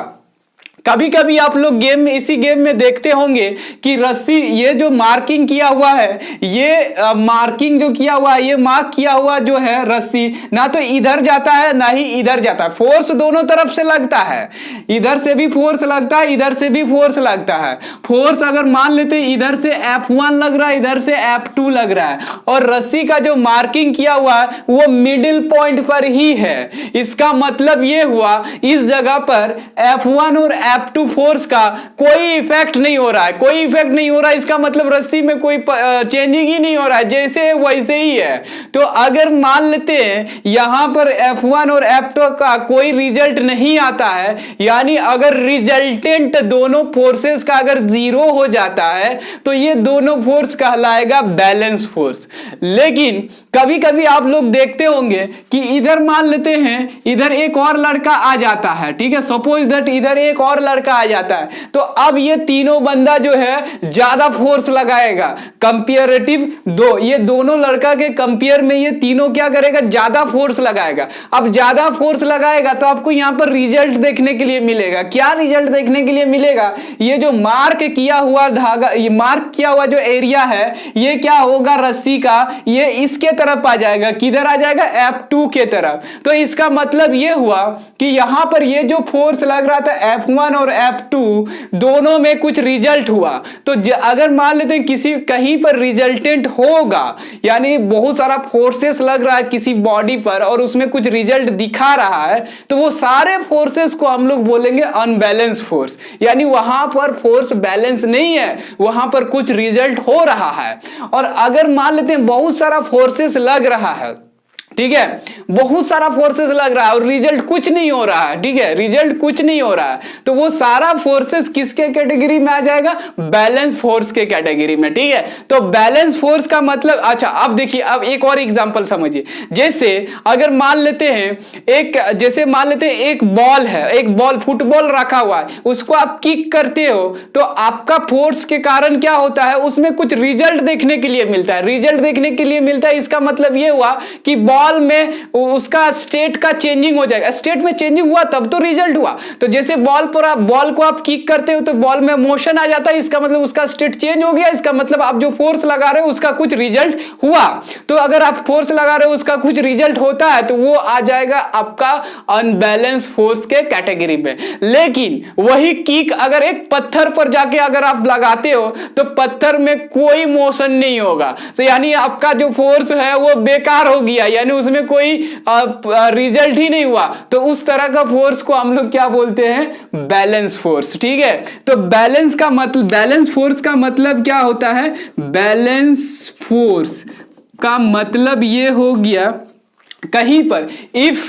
कभी कभी आप लोग इसी गेम में देखते होंगे कि रस्सी, ये जो मार्किंग किया हुआ है, ये मार्किंग जो किया हुआ है, ये मार्क किया हुआ जो है रस्सी, ना तो इधर जाता है ना ही इधर जाता है, फोर्स दोनों तरफ से लगता है, इधर से भी फोर्स लगता है, इधर से भी फोर्स लगता है। फोर्स अगर मान लेते हैं इधर से F1 लग रहा है, इधर से F2 लग रहा है, और रस्सी का जो मार्किंग किया हुआ है वो मिडिल पॉइंट पर ही है। इसका मतलब ये हुआ इस जगह पर F1 और F2 फोर्स का कोई इफेक्ट नहीं हो रहा है, कोई इफेक्ट नहीं हो रहा है, इसका मतलब रस्सी में कोई चेंजिंग ही नहीं हो रहा है, जैसे वैसे ही है। तो अगर मान लेते हैं यहां पर F1 और F2 का कोई रिजल्ट नहीं आता है, यानी अगर रिजल्टेंट दोनों फोर्सेस का अगर जीरो हो जाता है तो ये दोनों फोर्स कहलाएगा बैलेंस फोर्स। लेकिन कभी कभी आप लोग देखते होंगे कि इधर मान लेते हैं इधर एक और लड़का आ जाता है, ठीक है, सपोज दैट इधर एक और लड़का आ जाता है, तो अब ये तीनों बंदा जो है ज्यादा फोर्स लगाएगा कंपेरेटिव ये दोनों लड़का के कंपेयर में ये तीनों क्या करेगा, ज्यादा फोर्स लगाएगा। अब ज्यादा फोर्स लगाएगा तो आपको यहां पर रिजल्ट देखने के लिए मिलेगा। क्या रिजल्ट देखने के लिए मिलेगा, ये जो मार्क किया हुआ धागा, ये मार्क किया हुआ जो एरिया है, ये क्या होगा रस्सी का, ये इसके तरफ आ जाएगा, किधर आ जाएगा, F2 के तरफ। तो इसका मतलब ये हुआ कि यहां पर ये जो फोर्स लग रहा था F1 और F2 दोनों में कुछ रिजल्ट हुआ। तो अगर मान लेते हैं किसी कहीं पर रिजल्टेंट होगा, यानी बहुत सारा फोर्सेस लग रहा है किसी बॉडी पर और उसमें कुछ रिजल्ट दिखा रहा है, तो वो सारे फोर्सेस को हम लोग बोलेंगे अनबैलेंस फोर्स, यानी वहां पर फोर्स बैलेंस नहीं है, वहां पर कुछ रिजल्ट हो रहा है। और अगर मान लेते हैं बहुत सारा फोर्सेस लग रहा है, ठीक है, बहुत सारा फोर्सेस लग रहा है और रिजल्ट कुछ नहीं हो रहा है, ठीक है, रिजल्ट कुछ नहीं हो रहा है, तो वो सारा फोर्सेस किसके कैटेगरी में आ जाएगा, बैलेंस फोर्स के कैटेगरी में, ठीक है। तो बैलेंस फोर्स का मतलब, अच्छा अब देखिए, अब एक और एग्जांपल समझिए। जैसे अगर मान लेते हैं एक बॉल है, एक बॉल फुटबॉल रखा हुआ है, उसको आप किक करते हो तो आपका फोर्स के कारण क्या होता है, उसमें कुछ रिजल्ट देखने के लिए मिलता है, रिजल्ट देखने के लिए मिलता है। इसका मतलब ये हुआ कि बॉल में उसका स्टेट का चेंजिंग हो जाएगा, स्टेट में चेंजिंग हुआ तब तो रिजल्ट हुआ। तो जैसे बॉल को आप किक करते हो तो बॉल में मोशन आ जाता है, इसका मतलब उसका स्टेट चेंज हो गया, इसका मतलब आप जो फोर्स लगा रहे हो उसका कुछ रिजल्ट हुआ। तो अगर आप फोर्स लगा रहे हो उसका कुछ रिजल्ट होता है तो वो आ जाएगा आपका अनबैलेंस फोर्स के कैटेगरी में। लेकिन वही किक अगर एक पत्थर पर जाके अगर आप लगाते हो तो पत्थर में कोई मोशन नहीं होगा, तो यानी आपका जो फोर्स है वो बेकार हो गया, यानी उसमें कोई रिजल्ट ही नहीं हुआ। तो उस तरह का फोर्स को हम लोग क्या बोलते हैं, बैलेंस फोर्स, ठीक है। तो बैलेंस फोर्स का मतलब क्या होता है, बैलेंस फोर्स का मतलब ये हो गया, कहीं पर if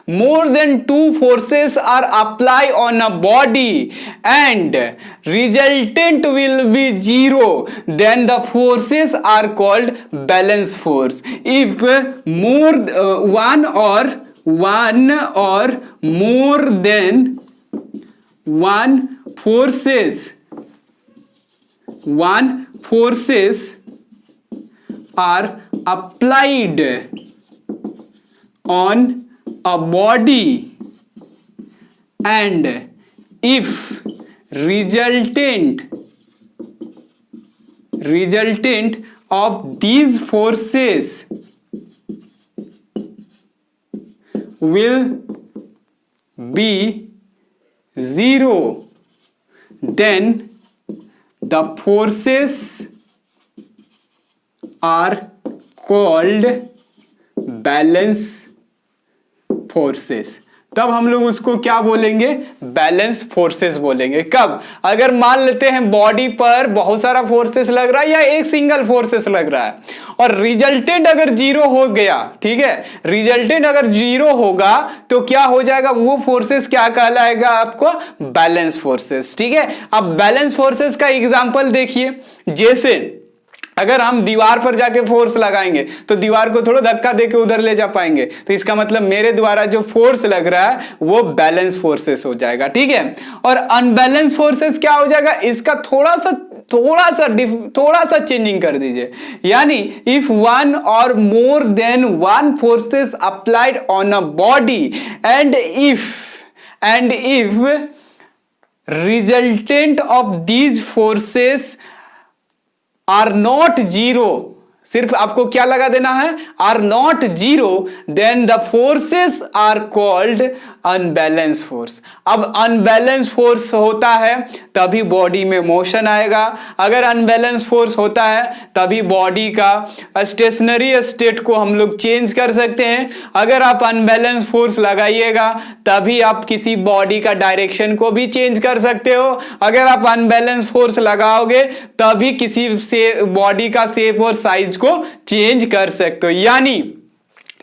more than two forces are applied on a body and resultant will be zero, then the forces are called balance force. If one or more than one forces are applied on a body and if resultant of these forces will be zero, then the forces are called balance forces. तब हम लोग उसको क्या बोलेंगे, balance forces बोलेंगे। कब, अगर मान लेते हैं बॉडी पर बहुत सारा फोर्सेस लग रहा है या एक सिंगल फोर्सेस लग रहा है और रिजल्टेंट अगर जीरो हो गया, ठीक है, रिजल्टेंट अगर जीरो होगा तो क्या हो जाएगा, वो फोर्सेस क्या कहलाएगा आपको, बैलेंस फोर्सेस, ठीक है। अब बैलेंस फोर्सेस का एग्जांपल देखिए, जैसे अगर हम दीवार पर जाके फोर्स लगाएंगे तो दीवार को थोड़ा धक्का देके उधर ले जा पाएंगे, तो इसका मतलब मेरे द्वारा जो फोर्स लग रहा है वो बैलेंस फोर्सेस हो जाएगा, ठीक है। और अनबैलेंस फोर्सेस क्या हो जाएगा, इसका थोड़ा सा चेंजिंग कर दीजिए, यानी if one or more than one forces applied on a body and if resultant of these forces are not zero, सिर्फ आपको क्या लगा देना है, are not zero, then the forces are called unbalance force. अब अनबैलेंस फोर्स होता है तभी बॉडी में मोशन आएगा। अगर अनबैलेंस फोर्स होता है तभी बॉडी का स्टेशनरी स्टेट को हम लोग चेंज कर सकते हैं। अगर आप अनबैलेंस फोर्स लगाइएगा तभी आप किसी बॉडी का डायरेक्शन को भी चेंज कर सकते हो। अगर आप अनबैलेंस फोर्स लगाओगे तभी किसी से बॉडी का शेप और साइज को चेंज कर सकते हो। यानी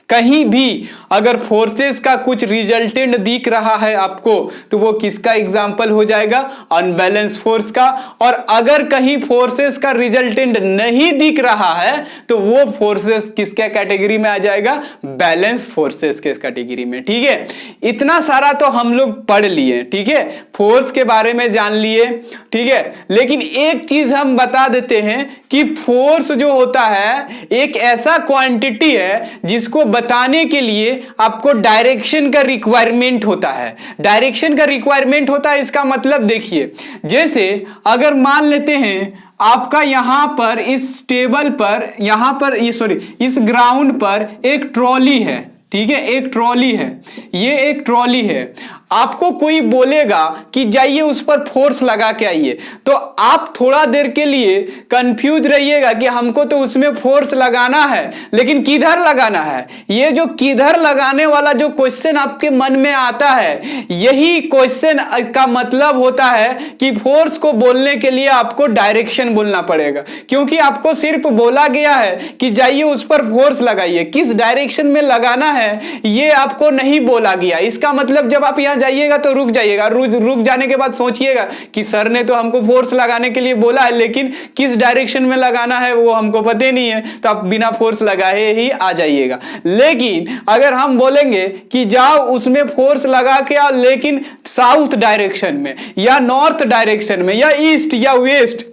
कहीं भी अगर फोर्सेस का कुछ रिजल्टेंट दिख रहा है आपको तो वो किसका एग्जाम्पल हो जाएगा? अनबैलेंस फोर्स का। और अगर कहीं फोर्सेस का रिजल्टेंट नहीं दिख रहा है तो वो फोर्सेस किसके कैटेगरी में आ जाएगा? बैलेंस फोर्सेस के कैटेगरी में। ठीक है, इतना सारा तो हम लोग पढ़ लिए। ठीक है, फोर्स के बारे में जान लिए। ठीक है, लेकिन एक चीज हम बता देते हैं कि फोर्स जो होता है एक ऐसा क्वांटिटी है जिसको बताने के लिए आपको डायरेक्शन का रिक्वायरमेंट होता है। डायरेक्शन का रिक्वायरमेंट होता है, इसका मतलब देखिए, जैसे अगर मान लेते हैं आपका यहां पर इस टेबल पर, यहां पर इस ग्राउंड पर एक ट्रॉली है। ठीक है, एक ट्रॉली है, ये एक ट्रॉली है। आपको कोई बोलेगा कि जाइए उस पर फोर्स लगा के आइए, तो आप थोड़ा देर के लिए कंफ्यूज रहिएगा कि हमको तो उसमें फोर्स लगाना है, लेकिन किधर लगाना है। ये जो किधर लगाने वाला जो क्वेश्चन आपके मन में आता है, यही क्वेश्चन का मतलब होता है कि फोर्स को बोलने के लिए आपको डायरेक्शन बोलना पड़ेगा। क्योंकि आपको सिर्फ बोला गया है कि जाइए उस पर फोर्स लगाइए, किस डायरेक्शन में लगाना है ये आपको नहीं बोला गया। इसका मतलब जब आप यहां जाइएगा तो रुक जाइएगा, रुक जाने के बाद सोचिएगा कि सर ने तो हमको फोर्स लगाने के लिए बोला है, लेकिन किस डायरेक्शन में लगाना है वो हमको पता नहीं है, तो आप बिना फोर्स लगाए ही आ जाइएगा। लेकिन अगर हम बोलेंगे कि जाओ उसमें फोर्स लगा के आओ, लेकिन साउथ डायरेक्शन में या नॉर्थ डायरेक्शन में या ईस्ट या वेस्ट,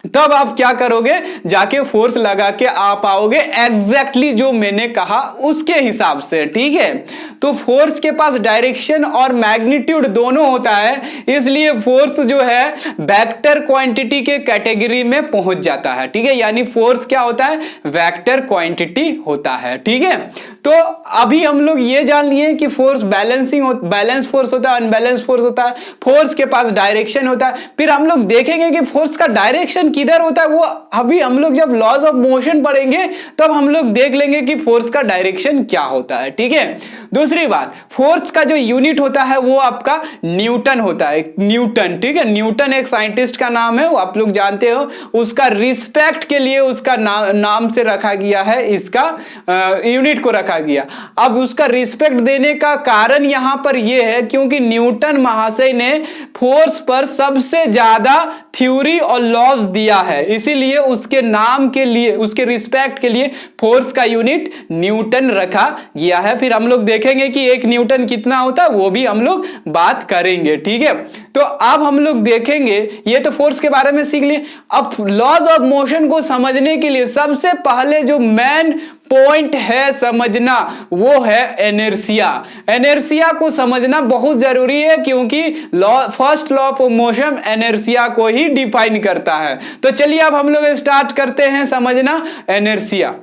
तब आप क्या करोगे? जाके फोर्स लगा के आ पाओगे एग्जैक्टली जो मैंने कहा उसके हिसाब से। ठीक है, तो फोर्स के पास डायरेक्शन और मैग्नीट्यूड दोनों होता है, इसलिए फोर्स जो है वेक्टर क्वांटिटी के कैटेगरी में पहुंच जाता है। ठीक है, यानी फोर्स क्या होता है? वेक्टर क्वांटिटी होता है। ठीक है, तो अभी हम लोग ये जान लिए कि फोर्स बैलेंस फोर्स होता है, अनबैलेंस फोर्स होता है, फोर्स के पास डायरेक्शन होता है। फिर हम लोग देखेंगे कि फोर्स का डायरेक्शन किधर होता है, वो अभी हम लोग जब लॉज ऑफ मोशन पढ़ेंगे तब हम लोग देख लेंगे कि फोर्स का डायरेक्शन क्या होता है। ठीक है, दूसरी बात, फोर्स का जो यूनिट होता है वो आपका न्यूटन होता है, न्यूटन। ठीक है, न्यूटन एक साइंटिस्ट का नाम है, वो आप लोग जानते हो। उसका रिस्पेक्ट के लिए उसका नाम से रखा गया है, इसका यूनिट को रखा गया। अब उसका रिस्पेक्ट देने का कारण यहां पर यह है क्योंकि न्यूटन महाशय ने फोर्स पर सबसे ज्यादा थ्योरी और लॉज दिया है, इसीलिए उसके नाम के लिए, उसके रिस्पेक्ट के लिए फोर्स का यूनिट न्यूटन रखा गया है। फिर हम लोग देखेंगे कि एक न्यूटन कितना होता है वो भी हम लोग बात करेंगे। ठीक है, तो अब हम लोग देखेंगे, ये तो फोर्स के बारे में सीख लिए। अब लॉज ऑफ मोशन को समझने के लिए सबसे पहले जो मेन पॉइंट है समझना वो है इनर्शिया। इनर्शिया को समझना बहुत जरूरी है क्योंकि first law of motion inertia को ही डिफाइन करता है। तो चलिए अब हम लोग स्टार्ट करते हैं समझना इनर्शिया।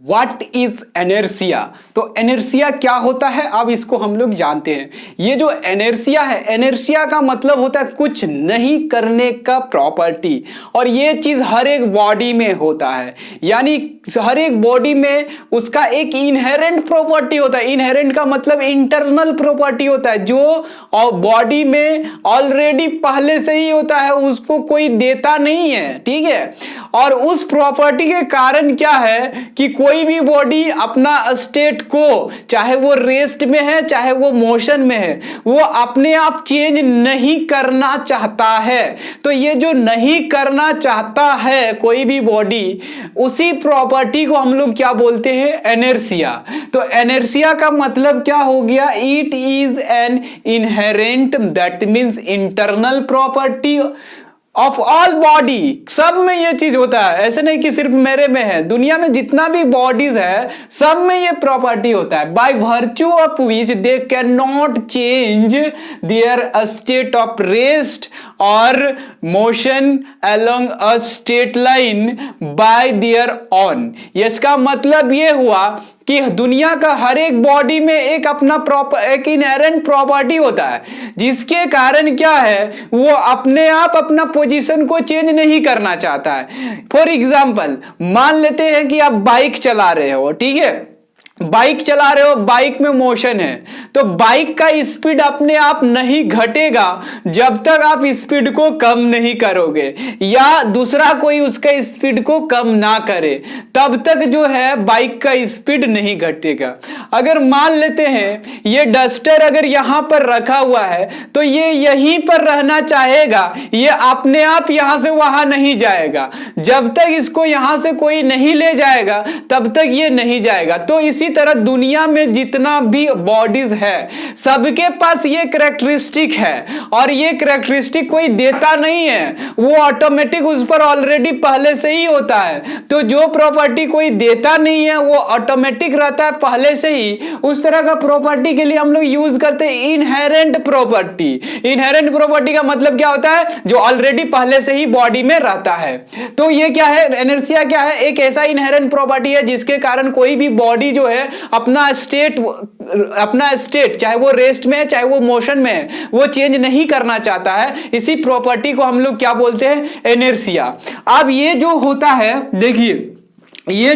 What is inertia? तो इनर्शिया क्या होता है अब इसको हम लोग जानते हैं। ये जो इनर्शिया है, इनर्शिया का मतलब होता है कुछ नहीं करने का प्रॉपर्टी, और ये चीज हर एक बॉडी में होता है। यानी हर एक बॉडी में उसका एक इनहेरेंट प्रॉपर्टी होता है। इनहेरेंट का मतलब इंटरनल प्रॉपर्टी होता है, जो बॉडी में ऑलरेडी पहले से ही होता है, उसको कोई देता नहीं है। ठीक है, और उस प्रॉपर्टी के कारण क्या है कि कोई भी बॉडी अपना स्टेट को, चाहे वो रेस्ट में है चाहे वो मोशन में है, वो अपने आप चेंज नहीं करना चाहता है। तो ये जो नहीं करना चाहता है कोई भी बॉडी, उसी प्रॉपर्टी को हम लोग क्या बोलते हैं? इनर्शिया। तो इनर्शिया का मतलब क्या हो गया? It is an inherent, that means internal property of all body. सब में ये चीज होता है, ऐसे नहीं कि सिर्फ मेरे में है, दुनिया में जितना भी बॉडीज है सब में ये प्रॉपर्टी होता है। By virtue of which they can not change their state of rest और motion along a straight line by their own. इसका मतलब ये हुआ कि दुनिया का हर एक बॉडी में एक अपना एक इनहेरेंट प्रॉपर्टी होता है, जिसके कारण क्या है, वो अपने आप अपना पोजीशन को चेंज नहीं करना चाहता है। फॉर एग्जाम्पल मान लेते हैं कि आप बाइक चला रहे हो, ठीक है, बाइक चला रहे हो, बाइक में मोशन है, तो बाइक का स्पीड अपने आप नहीं घटेगा जब तक आप स्पीड को कम नहीं करोगे या दूसरा कोई उसका स्पीड को कम ना करे, तब तक जो है बाइक का स्पीड नहीं घटेगा। अगर मान लेते हैं ये डस्टर अगर यहां पर रखा हुआ है तो ये यहीं पर रहना चाहेगा, ये अपने आप यहां से वहां नहीं जाएगा, जब तक इसको यहां से कोई नहीं ले जाएगा तब तक ये नहीं जाएगा। तो इसी तरह दुनिया में जितना भी बॉडीज है सबके पास ये कैरेक्टरिस्टिक है, और ये कैरेक्टरिस्टिक कोई देता नहीं है, वो ऑटोमेटिक उस पर ऑलरेडी पहले से ही होता है। तो जो प्रॉपर्टी कोई देता नहीं है वो ऑटोमेटिक रहता है पहले से ही, उस तरह का प्रॉपर्टी के लिए हम लोग यूज करते हैं इनहेरेंट प्रॉपर्टी। इनहेरेंट प्रॉपर्टी का मतलब क्या होता है, जो ऑलरेडी पहले से ही बॉडी में रहता है। तो ये क्या है, इनर्शिया क्या है, एक ऐसा इनहेरेंट प्रॉपर्टी है जिसके कारण कोई भी बॉडी जो है अपना स्टेट चाहे वो रेस्ट में है चाहे वो मोशन में है, वो चेंज नहीं करना चाहता है। इसी प्रॉपर्टी को हम लोग क्या बोलते हैं, इनर्शिया। अब ये जो होता है, देखिए ये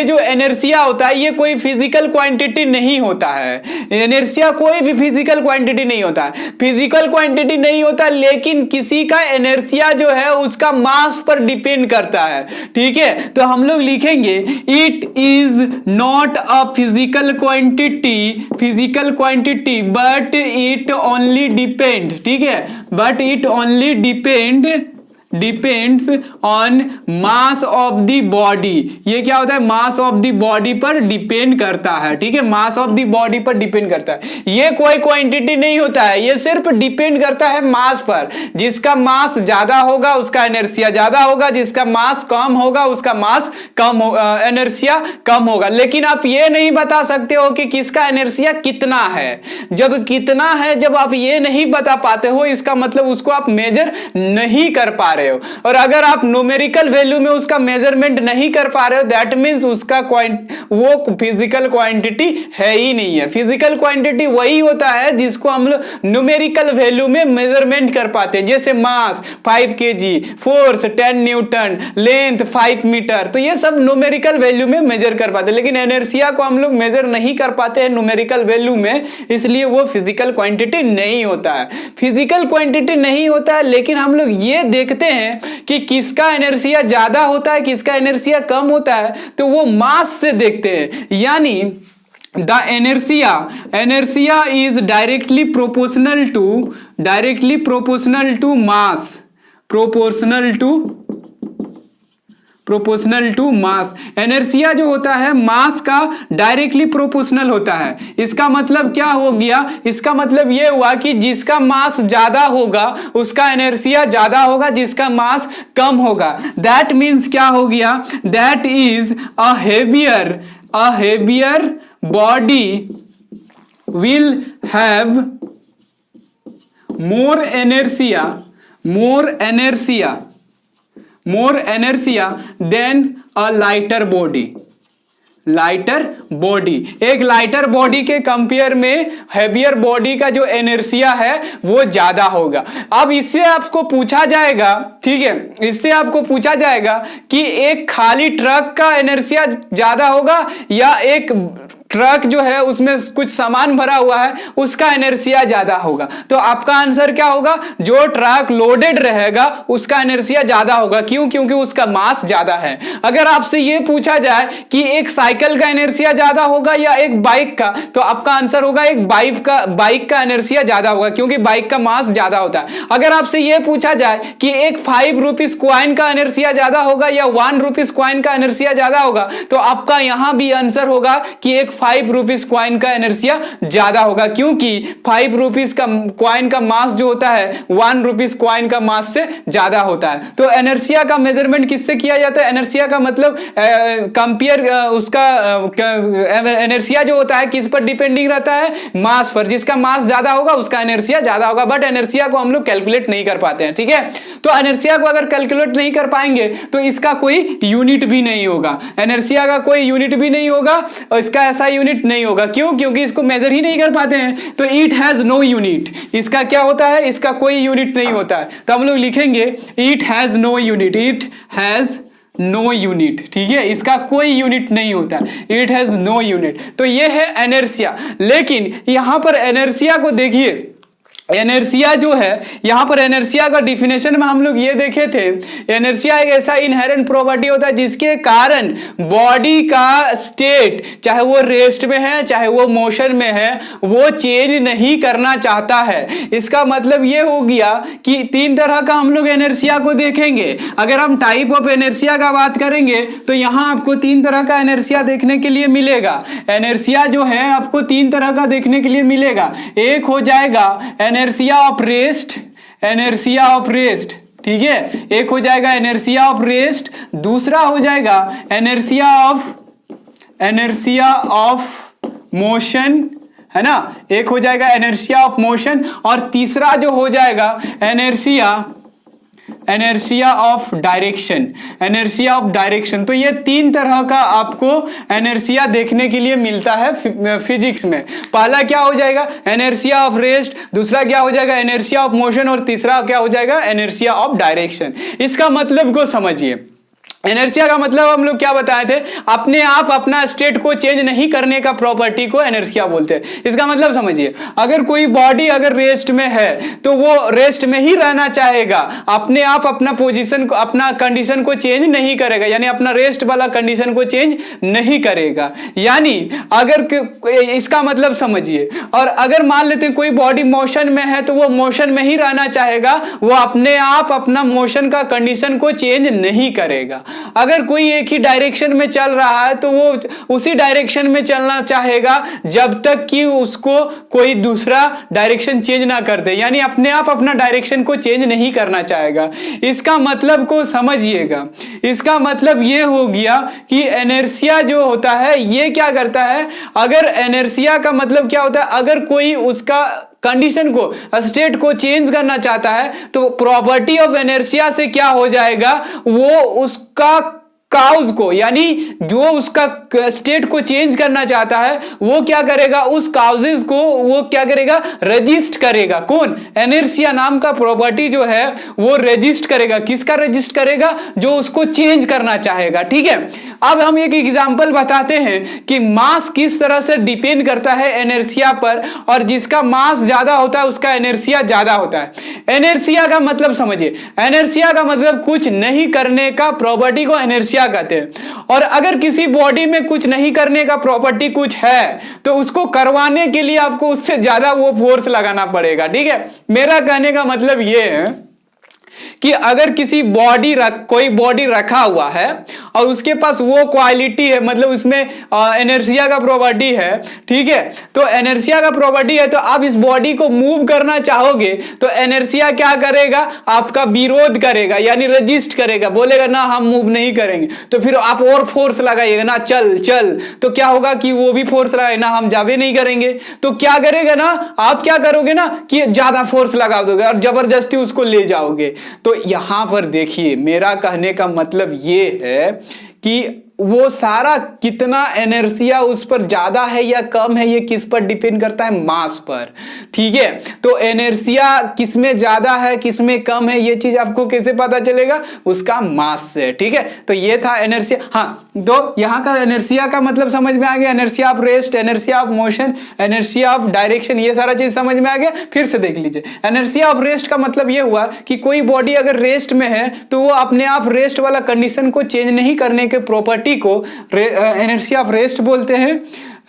जो इनर्शिया होता है ये कोई फिजिकल क्वांटिटी नहीं होता है। इनर्शिया कोई भी फिजिकल क्वांटिटी नहीं होता है, फिजिकल क्वांटिटी नहीं होता, लेकिन किसी का इनर्शिया जो है उसका मास पर डिपेंड करता है, ठीक है। तो हम लोग लिखेंगे it is not a physical quantity but it only depend, ठीक है, but it only depends on mass of the body. ये क्या होता है, मास ऑफ द बॉडी पर डिपेंड करता है, ठीक है, मास ऑफ द बॉडी पर डिपेंड करता है। ये कोई क्वांटिटी नहीं होता है, ये सिर्फ डिपेंड करता है मास पर। जिसका मास ज्यादा होगा उसका इनर्शिया ज्यादा होगा, जिसका मास कम होगा उसका मास कम इनर्शिया कम होगा। लेकिन आप ये नहीं बता सकते हो कि किसका इनर्शिया कितना है। जब कितना है, जब आप ये नहीं बता पाते हो, इसका मतलब उसको आप मेजर नहीं कर पा रहे हो। और अगर आप न्यूमेरिकल वैल्यू में उसका मेजरमेंट नहीं कर पा रहे हो, दैट मींस उसका वो फिजिकल क्वांटिटी है ही नहीं है। फिजिकल क्वांटिटी वही होता है जिसको हम लोग न्यूमेरिकल वैल्यू में मेजरमेंट कर पाते हैं, जैसे mass 5 kg, force 10 newton, length 5 metre, तो ये सब न्यूमेरिकल वैल्यू में मेजर कर पाते हैं। लेकिन इनर्शिया को हम लोग मेजर नहीं कर पाते हैं न्यूमेरिकल वैल्यू में, इसलिए वो फिजिकल क्वांटिटी नहीं होता है। फिजिकल क्वांटिटी नहीं होता है, लेकिन हम लोग ये देखते हैं कि किसका इनर्शिया ज्यादा होता है किसका इनर्शिया कम होता है, तो वो मास से देखते हैं। यानी the inertia is directly proportional to mass, proportional to mass. Inertia जो होता है मास का डायरेक्टली प्रोपोर्शनल होता है। इसका मतलब क्या हो गया, इसका मतलब ये हुआ कि जिसका मास ज्यादा होगा उसका इनर्शिया ज्यादा होगा, जिसका मास कम होगा। दैट मीन्स क्या हो गया, that is a heavier body will have more inertia than a lighter body. एक लाइटर बॉडी के कंपेयर में हेवियर बॉडी का जो इनर्शिया है वो ज्यादा होगा। अब इससे आपको पूछा जाएगा, ठीक है, इससे आपको पूछा जाएगा कि एक खाली ट्रक का इनर्शिया ज्यादा होगा या एक ट्रक जो है उसमें कुछ सामान भरा हुआ है उसका इनर्शिया ज्यादा होगा। तो आपका आंसर क्या होगा, जो ट्रक लोडेड रहेगा उसका इनर्शिया ज्यादा होगा। क्यों? क्योंकि उसका मास ज्यादा है। अगर आपसे यह पूछा जाए कि एक साइकिल का इनर्शिया ज्यादा होगा या एक बाइक का, तो आपका आंसर होगा एक बाइक का इनर्शिया ज्यादा होगा, क्योंकि बाइक का मास ज्यादा होता है। अगर आपसे यह पूछा जाए कि एक 5 रुपीज कॉइन का इनर्शिया ज्यादा होगा या 1 रुपीज कॉइन का इनर्शिया ज्यादा होगा, तो आपका यहां भी आंसर होगा कि एक 5 रुपीज कॉइन का इनर्शिया ज्यादा होगा, क्योंकि 5 रुपीज का कॉइन का मास जो होता है 1 रुपीज कॉइन का मास से ज्यादा होता है। तो इनर्शिया का मेजरमेंट किससे किया जाता है? इनर्शिया का मतलब कंपेयर उसका इनर्शिया जो होता है किस पर डिपेंडिंग रहता है? मास पर। जिसका मास ज्यादा होगा उसका इनर्शिया ज्यादा होगा, बट इनर्शिया को हम लोग कैलकुलेट नहीं कर पाते हैं, ठीक है। तो इनर्शिया को अगर कैलकुलेट नहीं कर पाएंगे तो इसका कोई यूनिट भी नहीं होगा, इनर्शिया का कोई यूनिट भी नहीं होगा और इसका ऐसा यूनिट नहीं होगा। क्यों? क्योंकि इसको मेजर ही नहीं कर पाते हैं, तो इट हैज नो यूनिट। इसका क्या होता है? इसका कोई यूनिट नहीं होता है। तो हम लोग लिखेंगे it has no unit, it has no unit. ठीक है, इसका कोई यूनिट नहीं होता, इट हैज नो यूनिट। तो ये है इनर्शिया। लेकिन यहां पर इनर्शिया को देखिए, इनर्शिया जो है यहां पर इनर्शिया का डिफिनेशन में हम लोग ये देखे थे, इनर्शिया एक ऐसा इनहेरेंट प्रॉपर्टी होता है जिसके कारण बॉडी का स्टेट, चाहे वो रेस्ट में है चाहे वो मोशन में है, वो चेंज नहीं करना चाहता है। इसका मतलब ये हो गया कि तीन तरह का हम लोग इनर्शिया को देखेंगे। अगर हम टाइप ऑफ इनर्शिया का बात करेंगे तो यहां आपको तीन तरह का इनर्शिया देखने के लिए मिलेगा। इनर्शिया जो है आपको तीन तरह का देखने के लिए मिलेगा। एक हो जाएगा inertia of rest, inertia of rest, ठीक है, एक हो जाएगा इनर्शिया ऑफ रेस्ट, दूसरा हो जाएगा इनर्शिया ऑफ मोशन, है ना, एक हो जाएगा इनर्शिया ऑफ मोशन, और तीसरा जो हो जाएगा inertia of direction, inertia of direction. तो ये तीन तरह का आपको इनर्शिया देखने के लिए मिलता है फिजिक्स में। पहला क्या हो जाएगा? इनर्शिया ऑफ रेस्ट, दूसरा क्या हो जाएगा? इनर्शिया ऑफ मोशन, और तीसरा क्या हो जाएगा? Inertia of direction. इसका मतलब को समझिए। इनर्शिया का मतलब हम लोग क्या बताए थे? अपने आप अपना स्टेट को चेंज नहीं करने का प्रॉपर्टी को इनर्शिया बोलते हैं। इसका मतलब समझिए, अगर कोई बॉडी अगर रेस्ट में है तो वो रेस्ट में ही रहना चाहेगा, अपने आप अपना पोजीशन को, अपना कंडीशन को चेंज नहीं करेगा, यानी अपना रेस्ट वाला कंडीशन को चेंज नहीं करेगा। यानी अगर इसका मतलब समझिए, और अगर मान लेते हैं कोई बॉडी मोशन में है तो वो मोशन में ही रहना चाहेगा, वो अपने आप अपना मोशन का कंडीशन को चेंज नहीं करेगा। अगर कोई एक ही डायरेक्शन में चल रहा है तो वो उसी डायरेक्शन में चलना चाहेगा जब तक कि उसको कोई दूसरा डायरेक्शन चेंज ना कर दे, यानी अपने आप अपना डायरेक्शन को चेंज नहीं करना चाहेगा। इसका मतलब को समझिएगा। इसका मतलब ये हो गया कि इनर्शिया जो होता है ये क्या करता है? अगर इनर्शिया का मतलब क्या होता है? अगर कोई उसका कंडीशन को, स्टेट को चेंज करना चाहता है तो प्रॉपर्टी ऑफ इनर्शिया से क्या हो जाएगा? वो उसका काउज को, यानी जो उसका स्टेट को चेंज करना चाहता है वो क्या करेगा? उस काउजेस को वो क्या करेगा? रजिस्ट करेगा। कौन? इनर्शिया नाम का प्रॉपर्टी जो है वो रजिस्ट करेगा। किसका रजिस्ट करेगा? जो उसको चेंज करना चाहेगा। ठीक है, अब हम एक एग्जांपल बताते हैं कि मास किस तरह से डिपेंड करता है इनर्शिया पर, और जिसका मास ज्यादा होता है उसका इनर्शिया ज्यादा होता है। इनर्शिया का मतलब समझिए, इनर्शिया का मतलब कुछ नहीं करने का प्रॉपर्टी को इनर्शिया कहते हैं। और अगर किसी बॉडी में कुछ नहीं करने का प्रॉपर्टी कुछ है तो उसको करवाने के लिए आपको उससे ज्यादा वो फोर्स लगाना पड़ेगा। ठीक है, मेरा कहने का मतलब ये है कि अगर किसी कोई बॉडी रखा हुआ है और उसके पास वो क्वालिटी है, मतलब उसमें इनर्शिया का प्रॉपर्टी है, ठीक है, तो इनर्शिया का प्रॉपर्टी है, तो आप इस बॉडी को मूव करना चाहोगे तो इनर्शिया क्या करेगा? आपका विरोध करेगा, यानी रजिस्ट करेगा, बोलेगा ना हम मूव नहीं करेंगे। तो फिर आप और फोर्स लगाइएगा ना, चल चल, तो क्या होगा कि वो भी फोर्स लगाए ना, हम जावे नहीं करेंगे। तो क्या करेगा ना, आप क्या करोगे ना कि ज्यादा फोर्स लगा दोगे और जबरदस्ती उसको ले जाओगे। तो यहां पर देखिए, मेरा कहने का मतलब ये है कि वो सारा कितना इनर्शिया उस पर ज्यादा है या कम है, ये किस पर डिपेंड करता है? मास पर। ठीक है, तो इनर्शिया किसमें ज्यादा है किसमें कम है, ये चीज आपको कैसे पता चलेगा? उसका मास से। ठीक है, तो ये था इनर्शिया। हाँ, तो यहां का इनर्शिया का मतलब समझ में आ गया। Inertia of rest, inertia of motion, inertia of direction, ये सारा चीज समझ में आ गया। फिर से देख लीजिए, इनर्शिया ऑफ रेस्ट का मतलब ये हुआ कि कोई बॉडी अगर रेस्ट में है तो वो अपने आप रेस्ट वाला कंडीशन को चेंज नहीं करने के प्रॉपर्टी को इनर्शिया ऑफ रेस्ट बोलते हैं।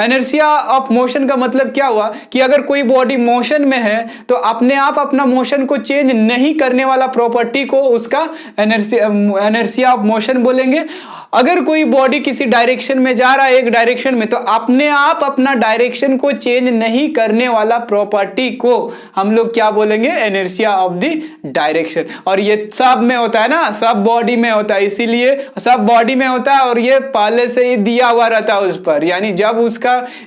इनर्शिया ऑफ मोशन का मतलब क्या हुआ कि अगर कोई बॉडी मोशन में है तो अपने आप अपना मोशन को चेंज नहीं करने वाला प्रॉपर्टी को उसका इनर्शिया ऑफ मोशन बोलेंगे। अगर कोई बॉडी किसी डायरेक्शन में जा रहा है, एक डायरेक्शन में, तो अपने आप अपना डायरेक्शन को चेंज नहीं करने वाला प्रॉपर्टी को हम लोग क्या बोलेंगे? Inertia of the direction. और ये सब में होता है ना, सब बॉडी में होता है, इसीलिए सब बॉडी में होता है और ये पहले से ही दिया हुआ रहता है उस पर, यानी जब उसका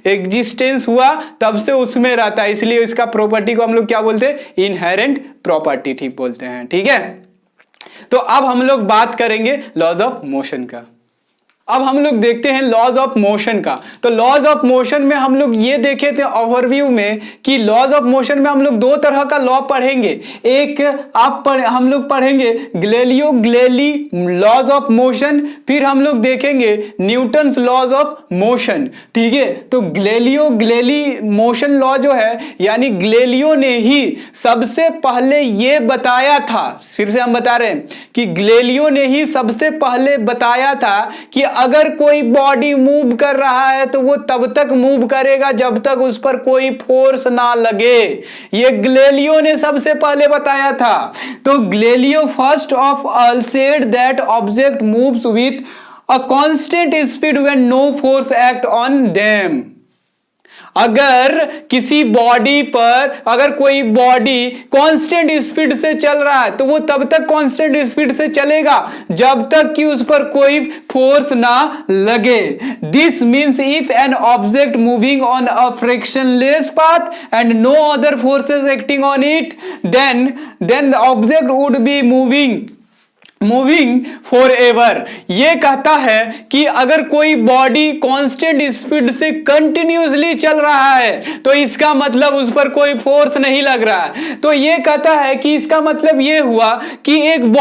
एग्जिस्टेंस हुआ तब से उसमें रहता है, इसलिए इसका प्रॉपर्टी को हम लोग क्या बोलते हैं? इनहेरेंट प्रॉपर्टी ठीक बोलते हैं। ठीक है, तो अब हम लोग बात करेंगे लॉज ऑफ मोशन का। अब हम लोग देखते हैं लॉज ऑफ मोशन का। तो लॉज ऑफ मोशन में हम लोग ये देखे थे ओवरव्यू में कि लॉज ऑफ मोशन में हम लोग दो तरह का लॉ पढ़ेंगे। एक हम लोग पढ़ेंगे Galileo Galilei laws of motion, फिर हम लोग देखेंगे न्यूटन्स लॉज ऑफ मोशन। ठीक है, तो गैलीलियो गैलीली मोशन लॉ जो है, यानी गैलीलियो ने ही सबसे पहले ये बताया था, फिर से हम बता रहे हैं कि गैलीलियो ने ही सबसे पहले बताया था कि अगर कोई बॉडी मूव कर रहा है तो वो तब तक मूव करेगा जब तक उस पर कोई फोर्स ना लगे। ये गैलीलियो ने सबसे पहले बताया था। तो Galileo first of all said that object moves with a constant speed when no force act on them. अगर किसी बॉडी पर अगर कोई बॉडी कांस्टेंट स्पीड से चल रहा है तो वो तब तक कांस्टेंट स्पीड से चलेगा जब तक कि उस पर कोई फोर्स ना लगे। This means if an object moving on a frictionless path and no other forces acting on it then the object would be moving forever. ये कहता है कि अगर कोई बॉडी कांस्टेंट स्पीड से कंटिन्यूसली चल रहा है तो इसका मतलब उस पर कोई फोर्स नहीं लग रहा है। तो ये कहता है कि इसका मतलब ये हुआ कि एक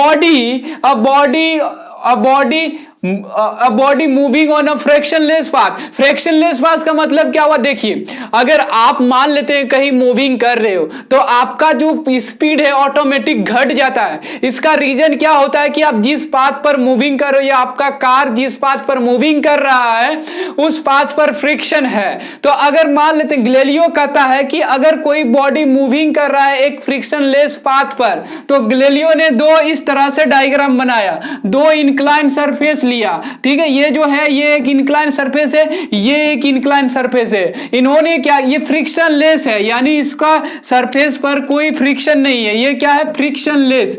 body moving on a frictionless path. Frictionless path का मतलब क्या हुआ, देखिए अगर आप मान लेते हैं कहीं मूविंग कर रहे हो तो आपका जो स्पीड है ऑटोमेटिक घट जाता है। इसका रीजन क्या होता है कि आप जिस पाथ पर मूविंग कर रहे हो या आपका कार जिस पाथ पर मूविंग कर रहा है उस पाथ पर फ्रिक्शन है। तो अगर मान लेते हैं, गैलीलियो कहता है कि अगर कोई बॉडी मूविंग कर रहा है एक फ्रिक्शनलेस पाथ पर, तो गैलीलियो ने दो इस तरह से डायग्राम बनाया, दो इंक्लाइन सरफेस लिया। ठीक है, ये जो है ये एक इंक्लाइन सरफेस है, ये एक इंक्लाइन सरफेस है। इन्होंने क्या, ये फ्रिक्शनलेस है यानी इसका सरफेस पर कोई फ्रिक्शन नहीं है। ये क्या है, फ्रिक्शनलेस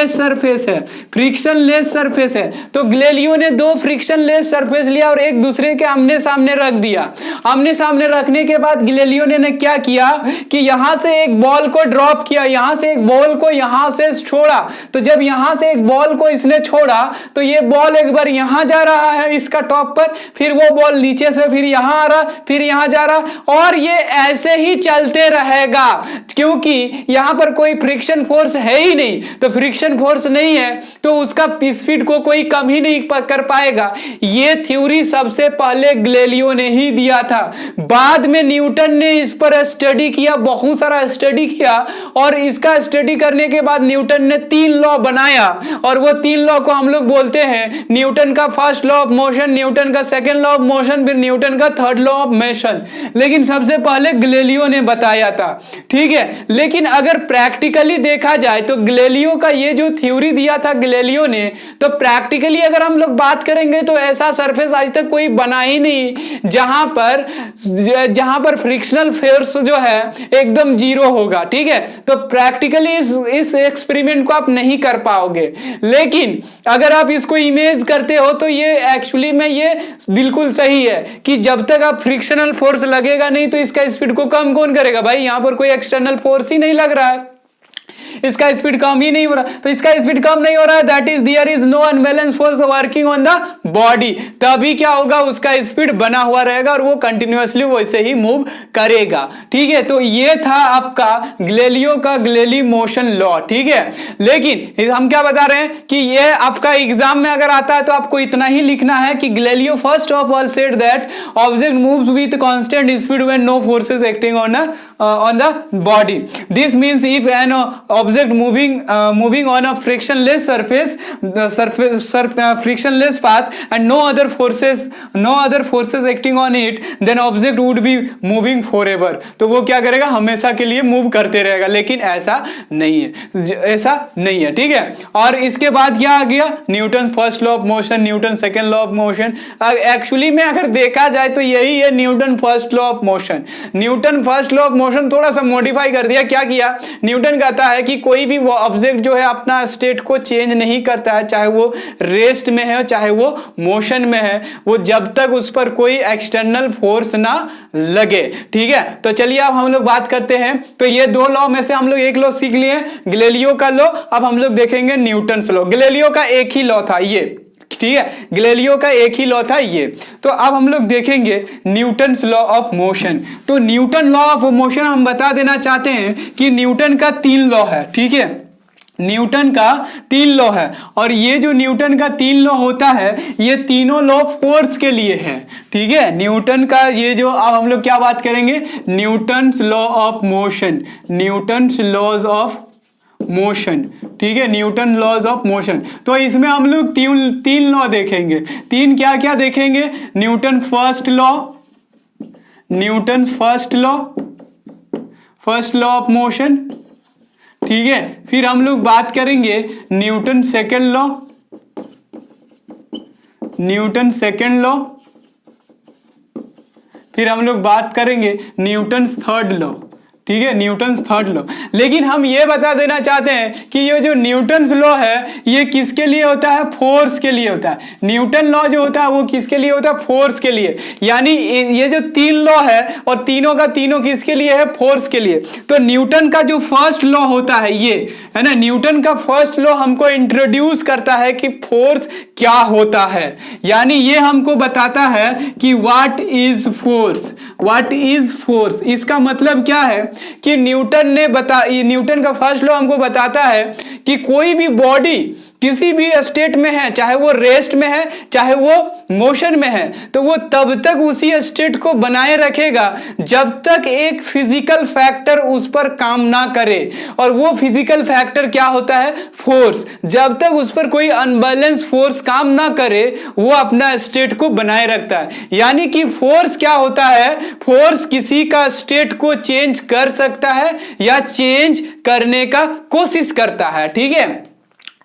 सरफेस है, फ्रिक्शनलेस सरफेस है। तो गैलीलियो ने दो फ्रिक्शनलेस सरफेस लिया और एक दूसरे के आमने सामने रख दिया। आमने सामने रखने के बाद गैलीलियो ने क्या किया कि यहां से एक बॉल को ड्रॉप किया, यहां से एक बॉल को यहां से छोड़ा। तो जब यहां से एक बॉल को इसने छोड़ा तो ये बॉल एक बार यहां जा रहा है इसका टॉप पर, फिर वो बॉल नीचे से फिर यहां आ रहा, फिर यहां जा रहा, और ये ऐसे ही चलते रहेगा क्योंकि यहां पर कोई फ्रिक्शन फोर्स है ही नहीं। तो फ्रिक्शन फोर्स नहीं है तो उसका स्पीड को कोई कम ही नहीं कर पाएगा। ये थ्योरी सबसे पहले गैलीलियो ने ही दिया था। बाद में न्यूटन ने इस पर स्टडी किया, बहुत सारा स्टडी किया, और इसका स्टडी करने के बाद न्यूटन ने 3 लॉ बनाया, और वो 3 लॉ को हम लोग बोलते हैं न्यूटन का first law of motion, Newton का सेकंड लॉ ऑफ मोशन, फिर न्यूटन का थर्ड लॉ ऑफ मोशन। लेकिन सबसे पहले गैलीलियो ने बताया था। ठीक है, लेकिन अगर प्रैक्टिकली देखा जाए तो गैलीलियो का ये जो थ्योरी दिया था गैलीलियो ने, तो प्रैक्टिकली अगर हम लोग बात करेंगे तो ऐसा सरफेस आज तक कोई बना ही नहीं जहां पर फ्रिक्शनल फोर्स जो है एकदम जीरो होगा। ठीक है, तो प्रैक्टिकली इस एक्सपेरिमेंट को आप नहीं कर पाओगे, लेकिन अगर आप इसको इमेज करते हो तो ये एक्चुअली में ये बिल्कुल सही है कि जब तक आप फ्रिक्शनल फोर्स लगेगा नहीं तो इसका स्पीड को कम कौन करेगा भाई, यहां पर कोई एक्सटर्नल फोर्स ही नहीं लग रहा है, इसका स्पीड कम ही नहीं हो रहा। तो इसका स्पीड कम नहीं हो रहा है, that is there is no unbalance force working on the body. तभी क्या होगा, उसका स्पीड बना हुआ रहेगा और वो कंटिन्यूअसली वैसे ही मूव करेगा। ठीक है, तो ये था आपका गैलीलियो का गैलीली मोशन लॉ। ठीक है, लेकिन हम क्या बता रहे हैं कि ये आपका एग्जाम में अगर आता है तो आपको इतना ही लिखना है कि Galileo first of all said that object moves with constant speed when no forces acting on the body. This means if an object moving on a frictionless frictionless path and no other forces acting on it, then object would be moving forever. तो वो क्या करेगा, हमेशा के लिए move करते रहेगा। लेकिन ऐसा नहीं है। ठीक है, और इसके बाद क्या आ गया, Newton first law of motion, Newton second law of motion. Actually में अगर देखा जाए तो यही है Newton first law of motion. Newton first law of motion थोड़ा सा मॉडिफाई कर दिया। क्या किया, न्यूटन कहता है है कि कोई भी ऑब्जेक्ट जो है अपना स्टेट को चेंज नहीं करता है, चाहे वो रेस्ट में है चाहे वो मोशन में है, वो जब तक उस पर कोई एक्सटर्नल फोर्स ना लगे। ठीक है, तो चलिए अब हम लोग बात करते हैं। तो ये दो लॉ में से हम लोग एक लॉ सीख लिए, गैलीलियो का लॉ। अब हम लोग देखेंगे न्यूटन्स लॉ। गैलीलियो का एक ही लॉ था ये, ठीक है, गैलीलियो का एक ही लॉ था ये। तो अब हम लोग देखेंगे न्यूटन्स लॉ ऑफ मोशन। तो न्यूटन लॉ ऑफ मोशन हम बता देना चाहते हैं कि न्यूटन का 3 लॉ है। ठीक है, न्यूटन का 3 लॉ है, और ये जो न्यूटन का 3 लॉ होता है ये तीनों लॉ फोर्स के लिए है। ठीक है, न्यूटन का ये जो, अब हम लोग क्या बात करेंगे, Newton's law of motion, Newton's laws of motion. ठीक है, न्यूटन लॉज ऑफ मोशन। तो इसमें हम लोग तीन लॉ देखेंगे। तीन क्या क्या देखेंगे, Newton first law, Newton first law, first law of motion. ठीक है, फिर हम लोग बात करेंगे Newton second law, Newton second law, फिर हम लोग बात करेंगे न्यूटन थर्ड लॉ। ठीक है, न्यूटन थर्ड लॉ। लेकिन हम ये बता देना चाहते हैं कि ये जो न्यूटन्स लॉ है ये किसके लिए होता है, फोर्स के लिए होता है। न्यूटन लॉ जो होता है वो किसके लिए होता है, फोर्स के लिए। यानी ये जो 3 लॉ है और तीनों का तीनों किसके लिए है, फोर्स के लिए। तो न्यूटन का जो फर्स्ट लॉ होता है ये है ना, न्यूटन का फर्स्ट लॉ हमको इंट्रोड्यूस करता है कि फोर्स क्या होता है। यानी ये हमको बताता है कि what is force, what is force. इसका मतलब क्या है कि न्यूटन का फर्स्ट लॉ हमको बताता है कि कोई भी बॉडी किसी भी स्टेट में है, चाहे वो रेस्ट में है चाहे वो मोशन में है, तो वो तब तक उसी स्टेट को बनाए रखेगा जब तक एक फिजिकल फैक्टर उस पर काम ना करे। और वो फिजिकल फैक्टर क्या होता है, फोर्स। जब तक उस पर कोई अनबैलेंस फोर्स काम ना करे वो अपना स्टेट को बनाए रखता है। यानी कि फोर्स क्या होता है, फोर्स किसी का स्टेट को चेंज कर सकता है या चेंज करने का कोशिश करता है। ठीक है,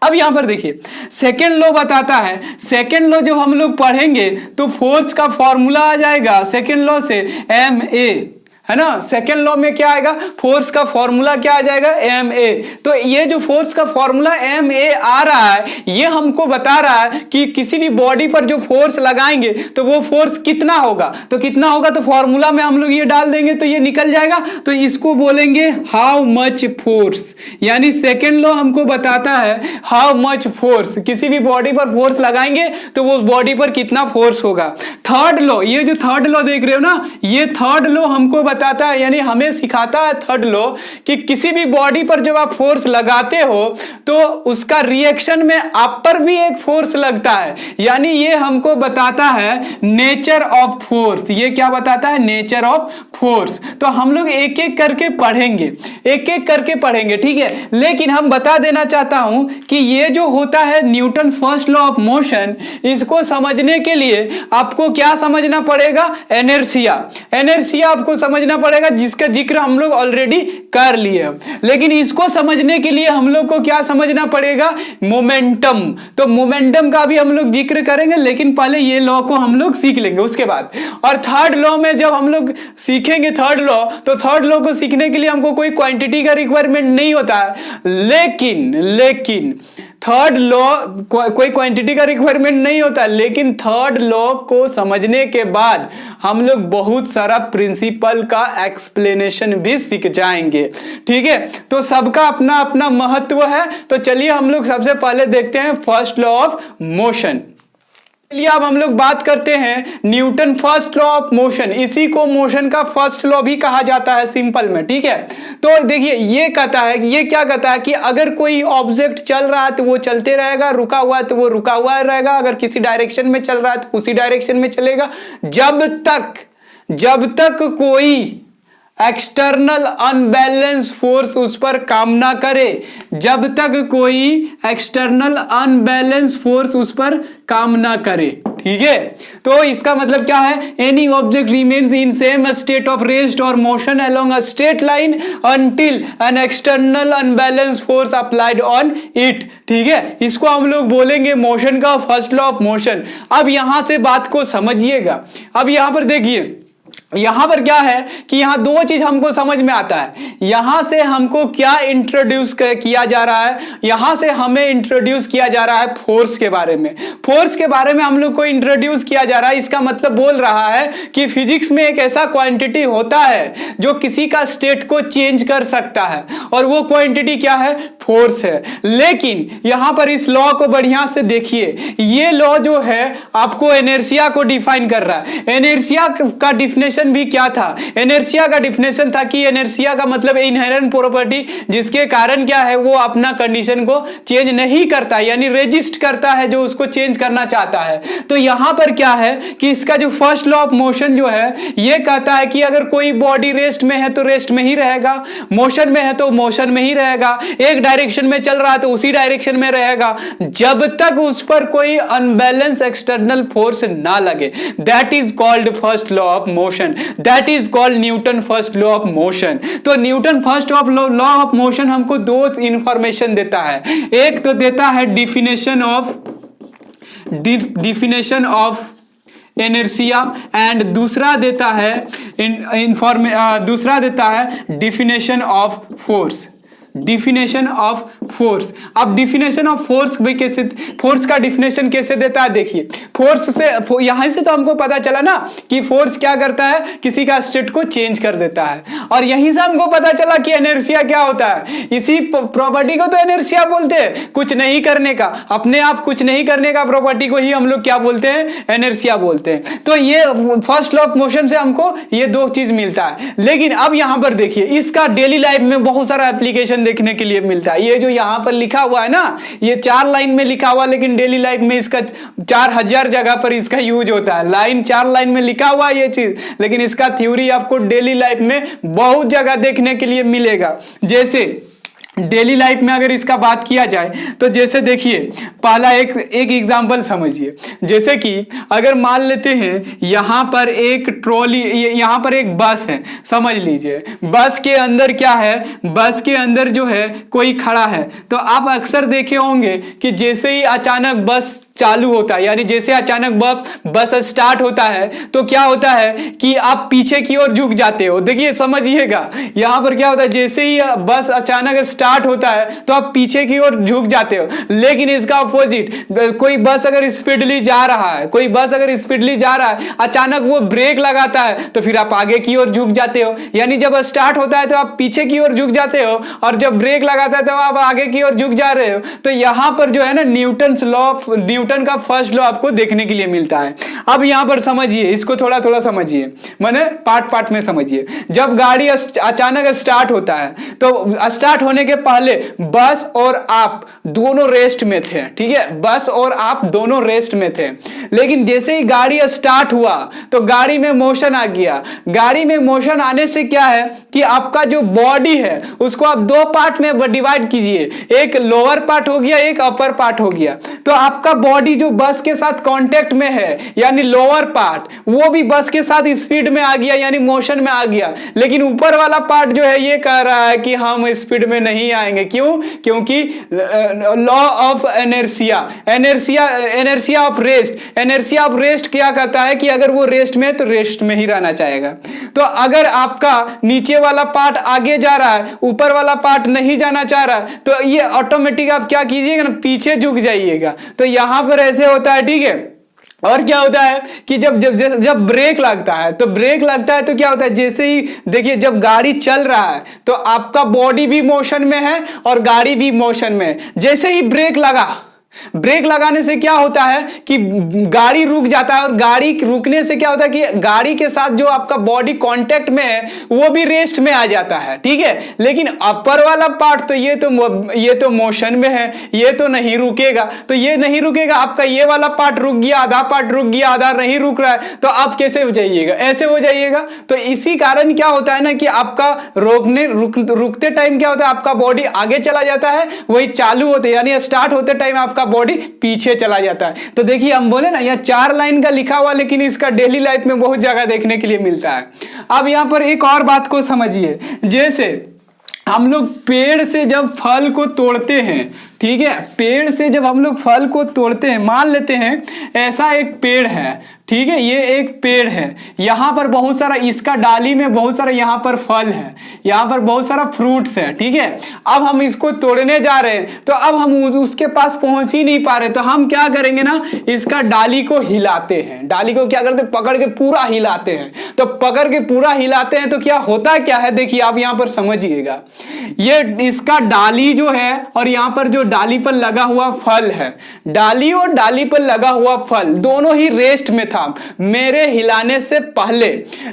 अब यहां पर देखिए सेकेंड लॉ बताता है। सेकेंड लॉ जब हम लोग पढ़ेंगे तो फोर्स का फॉर्मूला आ जाएगा सेकेंड लॉ से ma, है ना। सेकेंड लॉ में क्या आएगा, फोर्स का फॉर्मूला क्या आ जाएगा, ma। तो ये जो फोर्स का फॉर्मूला ma आ रहा है ये हमको बता रहा है कि किसी भी बॉडी पर जो फोर्स लगाएंगे तो वो फोर्स कितना होगा। तो कितना होगा, तो फॉर्मूला में हम लोग ये डाल देंगे तो ये निकल जाएगा। तो इसको बोलेंगे हाउ मच फोर्स। यानी सेकेंड लॉ हमको बताता है हाउ मच फोर्स, किसी भी बॉडी पर फोर्स लगाएंगे तो वो बॉडी पर कितना फोर्स होगा। थर्ड लॉ, ये जो थर्ड लॉ देख रहे हो ना, ये थर्ड लॉ हमको बताता है, यानी हमें सिखाता है थर्ड लॉ कि किसी भी बॉडी पर जब आप फोर्स लगाते हो तो उसका रिएक्शन में आप पर भी एक फोर्स लगता है। यानी ये हमको बताता है नेचर ऑफ फोर्स। ये क्या बताता है, नेचर ऑफ फोर्स। तो हम लोग एक एक करके पढ़ेंगे, एक एक करके पढ़ेंगे। ठीक है, लेकिन हम बता देना चाहता हूं कि ये जो होता है Newton first law of motion, इसको समझने के लिए आपको क्या समझना पड़ेगा, इनर्शिया। इनर्शिया आपको समझना पड़ेगा, जिसका जिक्र हम लोग ऑलरेडी कर लिए। लेकिन इसको समझने के लिए हम लोग को क्या समझना पड़ेगा, मोमेंटम। तो मोमेंटम का भी हम लोग जिक्र करेंगे, लेकिन पहले ये लॉ को हम लोग सीख लेंगे उसके बाद। और थर्ड लॉ में जब हम लोग सीखेंगे थर्ड लॉ, तो थर्ड लॉ को सीखने के लिए हमको कोई क्वांटिटी का रिक्वायरमेंट नहीं होता है। लेकिन थर्ड लॉ कोई क्वांटिटी का रिक्वायरमेंट नहीं होता, लेकिन थर्ड लॉ को समझने के बाद हम लोग बहुत सारा प्रिंसिपल का एक्सप्लेनेशन भी सीख जाएंगे। ठीक है, तो सबका अपना अपना महत्व है। तो चलिए हम लोग सबसे पहले देखते हैं फर्स्ट लॉ ऑफ मोशन। चलिए अब हम लोग बात करते हैं Newton first law of motion. इसी को मोशन का फर्स्ट लॉ भी कहा जाता है सिंपल में। ठीक है, तो देखिए ये कहता है कि, ये क्या कहता है कि अगर कोई ऑब्जेक्ट चल रहा है तो वो चलते रहेगा, रुका हुआ है तो वो रुका हुआ रहेगा, अगर किसी डायरेक्शन में चल रहा है तो उसी डायरेक्शन में चलेगा, जब तक कोई एक्सटर्नल अनबैलेंस फोर्स उस पर काम ना करे, जब तक कोई एक्सटर्नल अनबैलेंस फोर्स उस पर काम ना करे। ठीक है, तो इसका मतलब क्या है, any object remains in same state of rest और motion along a straight line until an external unbalance force applied on it. ठीक है, इसको हम लोग बोलेंगे मोशन का फर्स्ट लॉ ऑफ मोशन। अब यहां से बात को समझिएगा। अब यहां पर देखिए यहां पर क्या है कि यहां दो चीज हमको समझ में आता है। यहां से हमको क्या इंट्रोड्यूस किया जा रहा है, यहां से हमें इंट्रोड्यूस किया जा रहा है फोर्स के बारे में। फोर्स के बारे में हम लोग को इंट्रोड्यूस किया जा रहा है। इसका मतलब बोल रहा है कि फिजिक्स में एक ऐसा क्वांटिटी होता है जो किसी का स्टेट को चेंज कर सकता है, और वो क्वांटिटी क्या है, फोर्स है। लेकिन यहां पर इस लॉ को बढ़िया से देखिए, ये लॉ जो है आपको इनर्शिया को डिफाइन कर रहा है। इनर्शिया का डिफिनेशन भी क्या था, इनर्शिया का डिफिनेशन था कि इनर्शिया का मतलब इनहेरेंट प्रॉपर्टी जिसके कारण क्या है, वो अपना कंडीशन को चेंज नहीं करता, यानी रेजिस्ट करता है जो उसको चेंज करना चाहता है। तो यहां पर क्या है कि इसका जो फर्स्ट लॉ ऑफ मोशन जो है ये कहता है कि अगर कोई बॉडी रेस्ट में है तो रेस्ट में ही रहेगा, मोशन में है तो मोशन में ही रहेगा, एक डायरेक्शन में चल रहा है तो उसी डायरेक्शन में रहेगा, जब तक उस पर कोई अनबैलेंस एक्सटर्नल फोर्स ना लगे। That is called first law of motion, that is called Newton first law of motion. तो Newton first of law of motion हमको दो इंफॉर्मेशन देता है। एक तो देता है डिफिनेशन ऑफ इनर्शिया, एंड दूसरा देता है definition of force. Definition of force. अब डिफिनेशन ऑफ फोर्स भी कैसे, फोर्स का डिफिनेशन कैसे देता है, देखिए फोर्स से यहां से तो हमको पता चला ना कि फोर्स क्या करता है, किसी का स्टेट को चेंज कर देता है, और यहीं से हमको पता चला कि इनर्शिया क्या होता है। इसी प्रॉपर्टी को तो इनर्शिया बोलते हैं, कुछ नहीं करने का, अपने आप कुछ नहीं करने का प्रॉपर्टी को ही हम लोग क्या बोलते हैं, इनर्शिया बोलते हैं। तो ये फर्स्ट लॉ ऑफ मोशन से हमको ये दो चीज मिलता है। लेकिन अब यहां पर देखिए, इसका डेली लाइफ में बहुत सारा एप्लीकेशन देखने के लिए मिलता है। ये जो यहां पर लिखा हुआ है ना, ये 4 लाइन में लिखा हुआ, लेकिन डेली लाइफ में इसका 4000 जगह पर इसका यूज होता है। 4 लाइन में लिखा हुआ है ये चीज, लेकिन इसका थ्योरी आपको डेली लाइफ में बहुत जगह देखने के लिए मिलेगा। जैसे डेली लाइफ में अगर इसका बात किया जाए तो जैसे देखिए, पहला एक एग्जांपल समझिए। जैसे कि अगर मान लेते हैं यहां पर एक ट्रॉली, यहां पर एक बस है, समझ लीजिए बस के अंदर क्या है, बस के अंदर जो है कोई खड़ा है। तो आप अक्सर देखे होंगे कि जैसे ही अचानक बस चालू होता है, यानी जैसे अचानक बस स्टार्ट होता है तो क्या होता है कि आप पीछे की ओर झुक जाते हो। देखिए समझिएगा, यहां पर क्या होता है, जैसे ही बस अचानक स्टार्ट होता है तो आप पीछे की ओर झुक जाते हो। लेकिन इसका अपोजिट, कोई बस अगर स्पीडली जा रहा है, कोई बस अगर स्पीडली जा रहा है, अचानक वो ब्रेक लगाता है तो फिर आप आगे की ओर झुक जाते हो। यानी जब स्टार्ट होता है तो आप पीछे की ओर झुक जाते हो, और जब ब्रेक लगाता है तो आप आगे की ओर झुक जा रहे हो। तो यहां पर जो है ना, न्यूटन का फर्स्ट लॉ आपको देखने के लिए मिलता है। अब यहां पर समझिए, इसको थोड़ा थोड़ा समझिए, माने पार्ट पार्ट में समझिए। जब गाड़ी अचानक स्टार्ट होता है तो स्टार्ट होने के पहले बस और आप दोनों रेस्ट में थे, ठीक है, बस और आप दोनों रेस्ट में थे। लेकिन जैसे ही गाड़ी स्टार्ट हुआ तो गाड़ी में मोशन आ गया। गाड़ी में मोशन आने से क्या है कि आपका जो बॉडी है उसको आप दो पार्ट में डिवाइड कीजिए, एक लोअर पार्ट हो गया, एक अपर पार्ट हो गया। तो आपका बॉडी जो बस के साथ कांटेक्ट में है, यानी लोअर पार्ट, वो भी बस के साथ स्पीड में आ गया, यानी मोशन में आ गया। लेकिन ऊपर वाला पार्ट जो है ये कह रहा है कि हम स्पीड में नहीं आएंगे। क्यों? क्योंकि law of inertia, inertia of rest, inertia of rest क्या कहता है कि अगर वो रेस्ट में है तो रेस्ट में ही रहना चाहेगा। तो अगर आपका नीचे वाला पार्ट आगे जा रहा है, ऊपर वाला पार्ट नहीं जाना चाह रहा है, तो ये ऑटोमेटिक आप क्या कीजिएगा ना, पीछे झुक जाइएगा। तो यहां पर ऐसे होता है, ठीक है। और क्या होता है कि जब ब्रेक लगता है तो क्या होता है, जैसे ही देखिए जब गाड़ी चल रहा है तो आपका बॉडी भी मोशन में है और गाड़ी भी मोशन में है। जैसे ही ब्रेक लगाने से क्या होता है कि गाड़ी रुक जाता है, और गाड़ी रुकने से क्या होता है कि गाड़ी के साथ जो आपका बॉडी कांटेक्ट में है वो भी रेस्ट में आ जाता है, ठीक है। लेकिन अपर वाला पार्ट तो ये तो मोशन में है, ये तो नहीं रुकेगा। तो ये नहीं रुकेगा, आपका ये वाला पार्ट रुक गया, आधा पार्ट रुक गया, आधा नहीं रुक रहा है, तो आप कैसे हो जाइएगा, ऐसे हो जाइएगा। तो इसी कारण क्या होता है ना कि आपका रुकते टाइम क्या होता है, आपका बॉडी आगे चला जाता है, वही चालू होते यानी स्टार्ट होते टाइम आपका बॉडी पीछे चला जाता है। तो देखिए हम बोले ना, यह 4 लाइन का लिखा हुआ, लेकिन इसका डेली लाइफ में बहुत जगह देखने के लिए मिलता है। अब यहां पर एक और बात को समझिए, जैसे हम लोग पेड़ से जब फल को तोड़ते हैं, ठीक है, पेड़ से जब हम लोग फल को तोड़ते हैं, मान लेते हैं ऐसा एक पेड़ है, ठीक है, ये एक पेड़ है, यहाँ पर बहुत सारा, इसका डाली में बहुत सारा यहाँ पर फल है, यहाँ पर बहुत सारा फ्रूट्स है। ठीक है, अब हम इसको तोड़ने जा रहे हैं, तो अब हम उसके पास पहुंच ही नहीं पा रहे, तो हम क्या करेंगे ना, इसका डाली को हिलाते हैं। डाली को क्या करते हैं, पकड़ के पूरा हिलाते हैं। तो पकड़ के पूरा हिलाते हैं तो क्या होता क्या है, देखिए आप यहाँ पर समझिएगा, ये इसका डाली जो है और यहाँ पर जो डाली पर लगा हुआ फल है, डाली और डाली पर लगा हुआ फल दोनों ही रेस्ट में था मेरे हिलाने से पहले।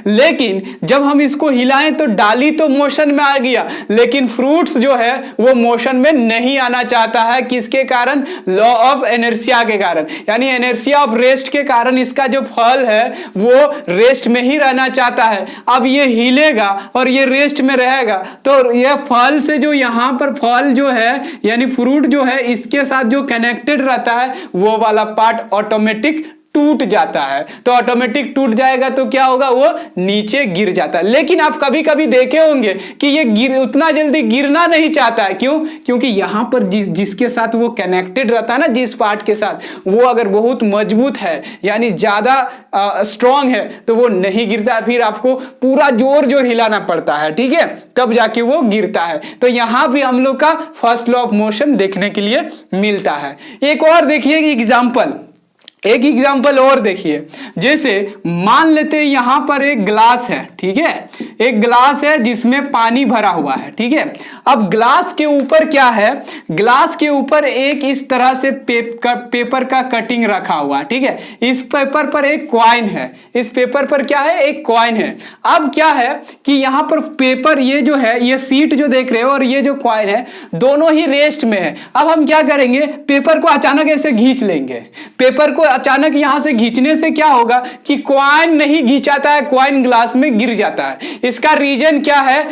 लेकिन जब हम इसको हिलाएं तो डाली तो मोशन में आ गया, लेकिन फ्रूट्स जो है वो मोशन में नहीं आना चाहता है। किसके कारण, लॉ ऑफ इनर्शिया के कारण, यानी इनर्शिया ऑफ रेस्ट के कारण इसका जो फल है वो रेस्ट में ही रहना चाहता है। अब ये हिलेगा और ये रेस्ट में रहेगा, तो ये फल से जो यहाँ पर फल जो है यानी फ्रूट जो है इसके साथ जो कनेक्टेड रहता है वो वाला पार्ट ऑटोमेटिक टूट जाता है। तो ऑटोमेटिक टूट जाएगा तो क्या होगा, वो नीचे गिर जाता है। लेकिन आप कभी कभी देखे होंगे कि ये उतना जल्दी गिरना नहीं चाहता है। क्यों, क्योंकि यहां पर जिसके साथ वो कनेक्टेड रहता है ना, जिस पार्ट के साथ, वो अगर बहुत मजबूत है यानी ज्यादा स्ट्रांग है तो वो नहीं गिरता, फिर आपको पूरा जोर जोर हिलाना पड़ता है। ठीक है, तब जाके वो गिरता है। तो यहां भी हम लोग का फर्स्ट लॉ ऑफ मोशन देखने के लिए मिलता है। एक और देखिए एग्जाम्पल, एक एग्जाम्पल और देखिए, जैसे मान लेते हैं यहां पर एक ग्लास है। ठीक है, एक ग्लास है जिसमें पानी भरा हुआ है। ठीक है, अब ग्लास के ऊपर क्या है, ग्लास के ऊपर एक इस तरह से पेपर का कटिंग रखा हुआ है। ठीक है, इस पेपर पर एक कॉइन है, इस पेपर पर क्या है, एक कॉइन है। अब क्या है कि यहां पर पेपर, ये जो है, ये सीट जो देख रहे हो और ये जो कॉइन है, दोनों ही रेस्ट में है। अब हम क्या करेंगे, पेपर को अचानक ऐसे खींच लेंगे। पेपर को अचानक यहां से खींचने से क्या होगा कि कॉइन नहीं खींचाता है, कॉइन ग्लास में गिर जाता है। इसका रीजन क्या है,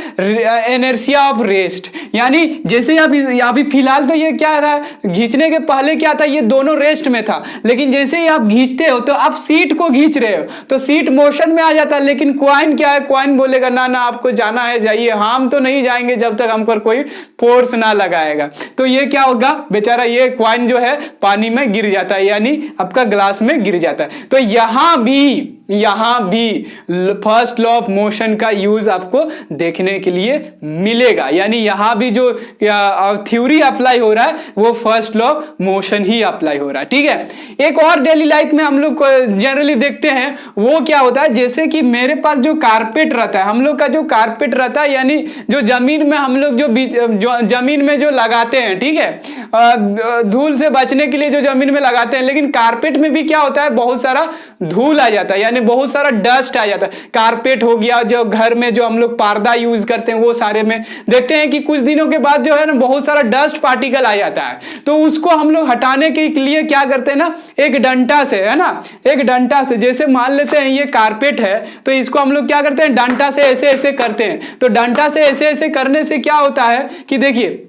इनर्शिया ऑफ रेस्ट। यानी जैसे अभी फिलहाल तो ये क्या रहा है, खींचने के पहले क्या था, ये दोनों रेस्ट में था, लेकिन जैसे ही आप खींचते हो तो आप सीट को खींच रहे हो तो सीट मोशन में आ जाता है। लेकिन कॉइन क्या है, कॉइन बोलेगा ना ना आपको जाना है जाइए, हम तो नहीं जाएंगे जब तक हम पर कोई फोर्स ना लगाएगा। तो ये क्या होगा, बेचारा ये कॉइन जो है पानी में गिर जाता है, यानी आपका ग्लास में गिर जाता है। तो यहां भी फर्स्ट लॉ ऑफ मोशन का यूज आपको देखने के लिए मिलेगा। यानी यहां भी जो थ्योरी अप्लाई हो रहा है वो first law of motion he apply हो रहा है। ठीक है, एक और डेली लाइफ में हम लोग जनरली देखते हैं, वो क्या होता है, जैसे कि मेरे पास जो कारपेट रहता है, हम लोग का जो कारपेट रहता है, यानी जो जमीन में हम लोग जो जमीन में जो लगाते हैं, ठीक है, धूल से बचने के लिए जो जमीन में लगाते हैं। लेकिन कारपेट में भी क्या होता है, बहुत सारा धूल आ जाता है, यानी बहुत सारा डस्ट आ जाता है। कारपेट हो गया, जो घर में जो हम लोग पर्दा यूज करते हैं वो सारे में देखते हैं कि कुछ दिनों के बाद जो है ना बहुत सारा डस्ट पार्टिकल आ जाता है। तो उसको हम लोग हटाने के लिए क्या करते हैं ना, एक डंडा से, है ना, एक डंडा से, जैसे मान लेते हैं ये कारपेट है तो इसको हम लोग क्या करते हैं, डंडा से ऐसे ऐसे करते हैं। तो डंडा से ऐसे ऐसे करने से क्या होता है कि देखिए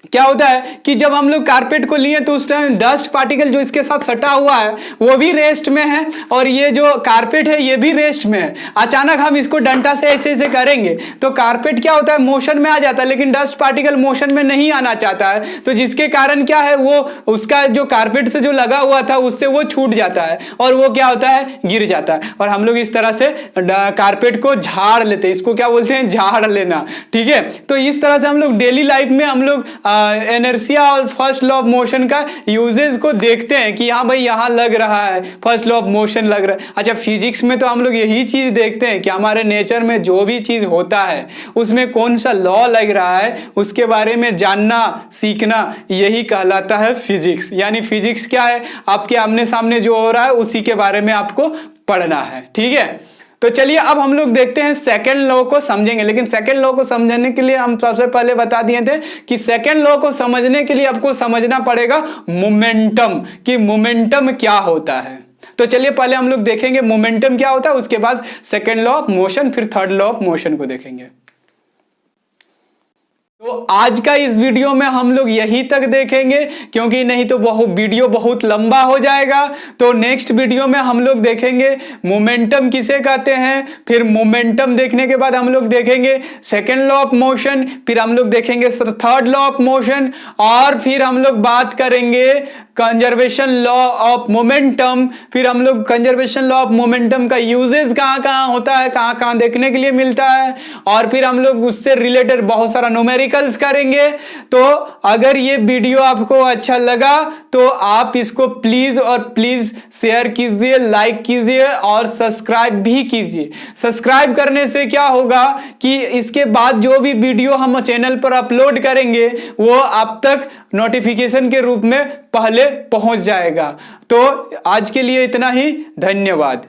क्या होता है कि जब हम लोग कारपेट को लिए तो उस टाइम डस्ट पार्टिकल जो इसके साथ सटा हुआ है वो भी रेस्ट में है और ये जो कारपेट है ये भी रेस्ट में है। अचानक हम इसको डंडा से ऐसे ऐसे करेंगे तो कारपेट क्या होता है, मोशन में आ जाता है, लेकिन डस्ट पार्टिकल मोशन में नहीं आना चाहता है। तो जिसके कारण क्या है, वो उसका जो कारपेट से जो लगा हुआ था उससे वो छूट जाता है और वो क्या होता है, गिर जाता है। और हम लोग इस तरह से कारपेट को झाड़ लेते हैं, इसको क्या बोलते हैं, झाड़ लेना। ठीक है, तो इस तरह से हम लोग डेली लाइफ में हम लोग इनर्शिया और फर्स्ट लॉ ऑफ मोशन का यूजेस को देखते हैं कि हाँ भाई यहाँ लग रहा है, फर्स्ट लॉ ऑफ मोशन लग रहा है। अच्छा, फिजिक्स में तो हम लोग यही चीज देखते हैं कि हमारे नेचर में जो भी चीज होता है उसमें कौन सा लॉ लग रहा है, उसके बारे में जानना सीखना, यही कहलाता है फिजिक्स। यानी फिजिक्स क्या है, आपके आमने सामने जो हो रहा है उसी के बारे में आपको पढ़ना है। ठीक है, तो चलिए अब हम लोग देखते हैं सेकेंड लॉ को समझेंगे। लेकिन सेकेंड लॉ को समझने के लिए हम सबसे पहले बता दिए थे कि सेकेंड लॉ को समझने के लिए आपको समझना पड़ेगा मोमेंटम, कि मोमेंटम क्या होता है। तो चलिए पहले हम लोग देखेंगे मोमेंटम क्या होता है, उसके बाद सेकेंड लॉ ऑफ मोशन, फिर थर्ड लॉ ऑफ मोशन को देखेंगे। तो आज का इस वीडियो में हम लोग यही तक देखेंगे, क्योंकि नहीं तो वीडियो बहुत लंबा हो जाएगा। तो नेक्स्ट वीडियो में हम लोग देखेंगे मोमेंटम किसे कहते हैं, फिर मोमेंटम देखने के बाद हम लोग देखेंगे सेकेंड लॉ ऑफ मोशन, फिर हम लोग देखेंगे थर्ड लॉ ऑफ मोशन, और फिर हम लोग बात करेंगे कंजर्वेशन लॉ ऑफ मोमेंटम। फिर हम लोग कंजर्वेशन लॉ ऑफ मोमेंटम का यूजेस कहाँ कहाँ होता है, कहाँ कहाँ देखने के लिए मिलता है, और फिर हम लोग उससे रिलेटेड बहुत सारा न्यूमेरिकल्स करेंगे। तो अगर ये वीडियो आपको अच्छा लगा तो आप इसको प्लीज और प्लीज शेयर कीजिए, लाइक कीजिए और सब्सक्राइब भी कीजिए। सब्सक्राइब करने से क्या होगा कि इसके बाद जो भी वीडियो हम चैनल पर अपलोड करेंगे वो आप तक नोटिफिकेशन के रूप में पहले पहुंच जाएगा। तो आज के लिए इतना ही, धन्यवाद।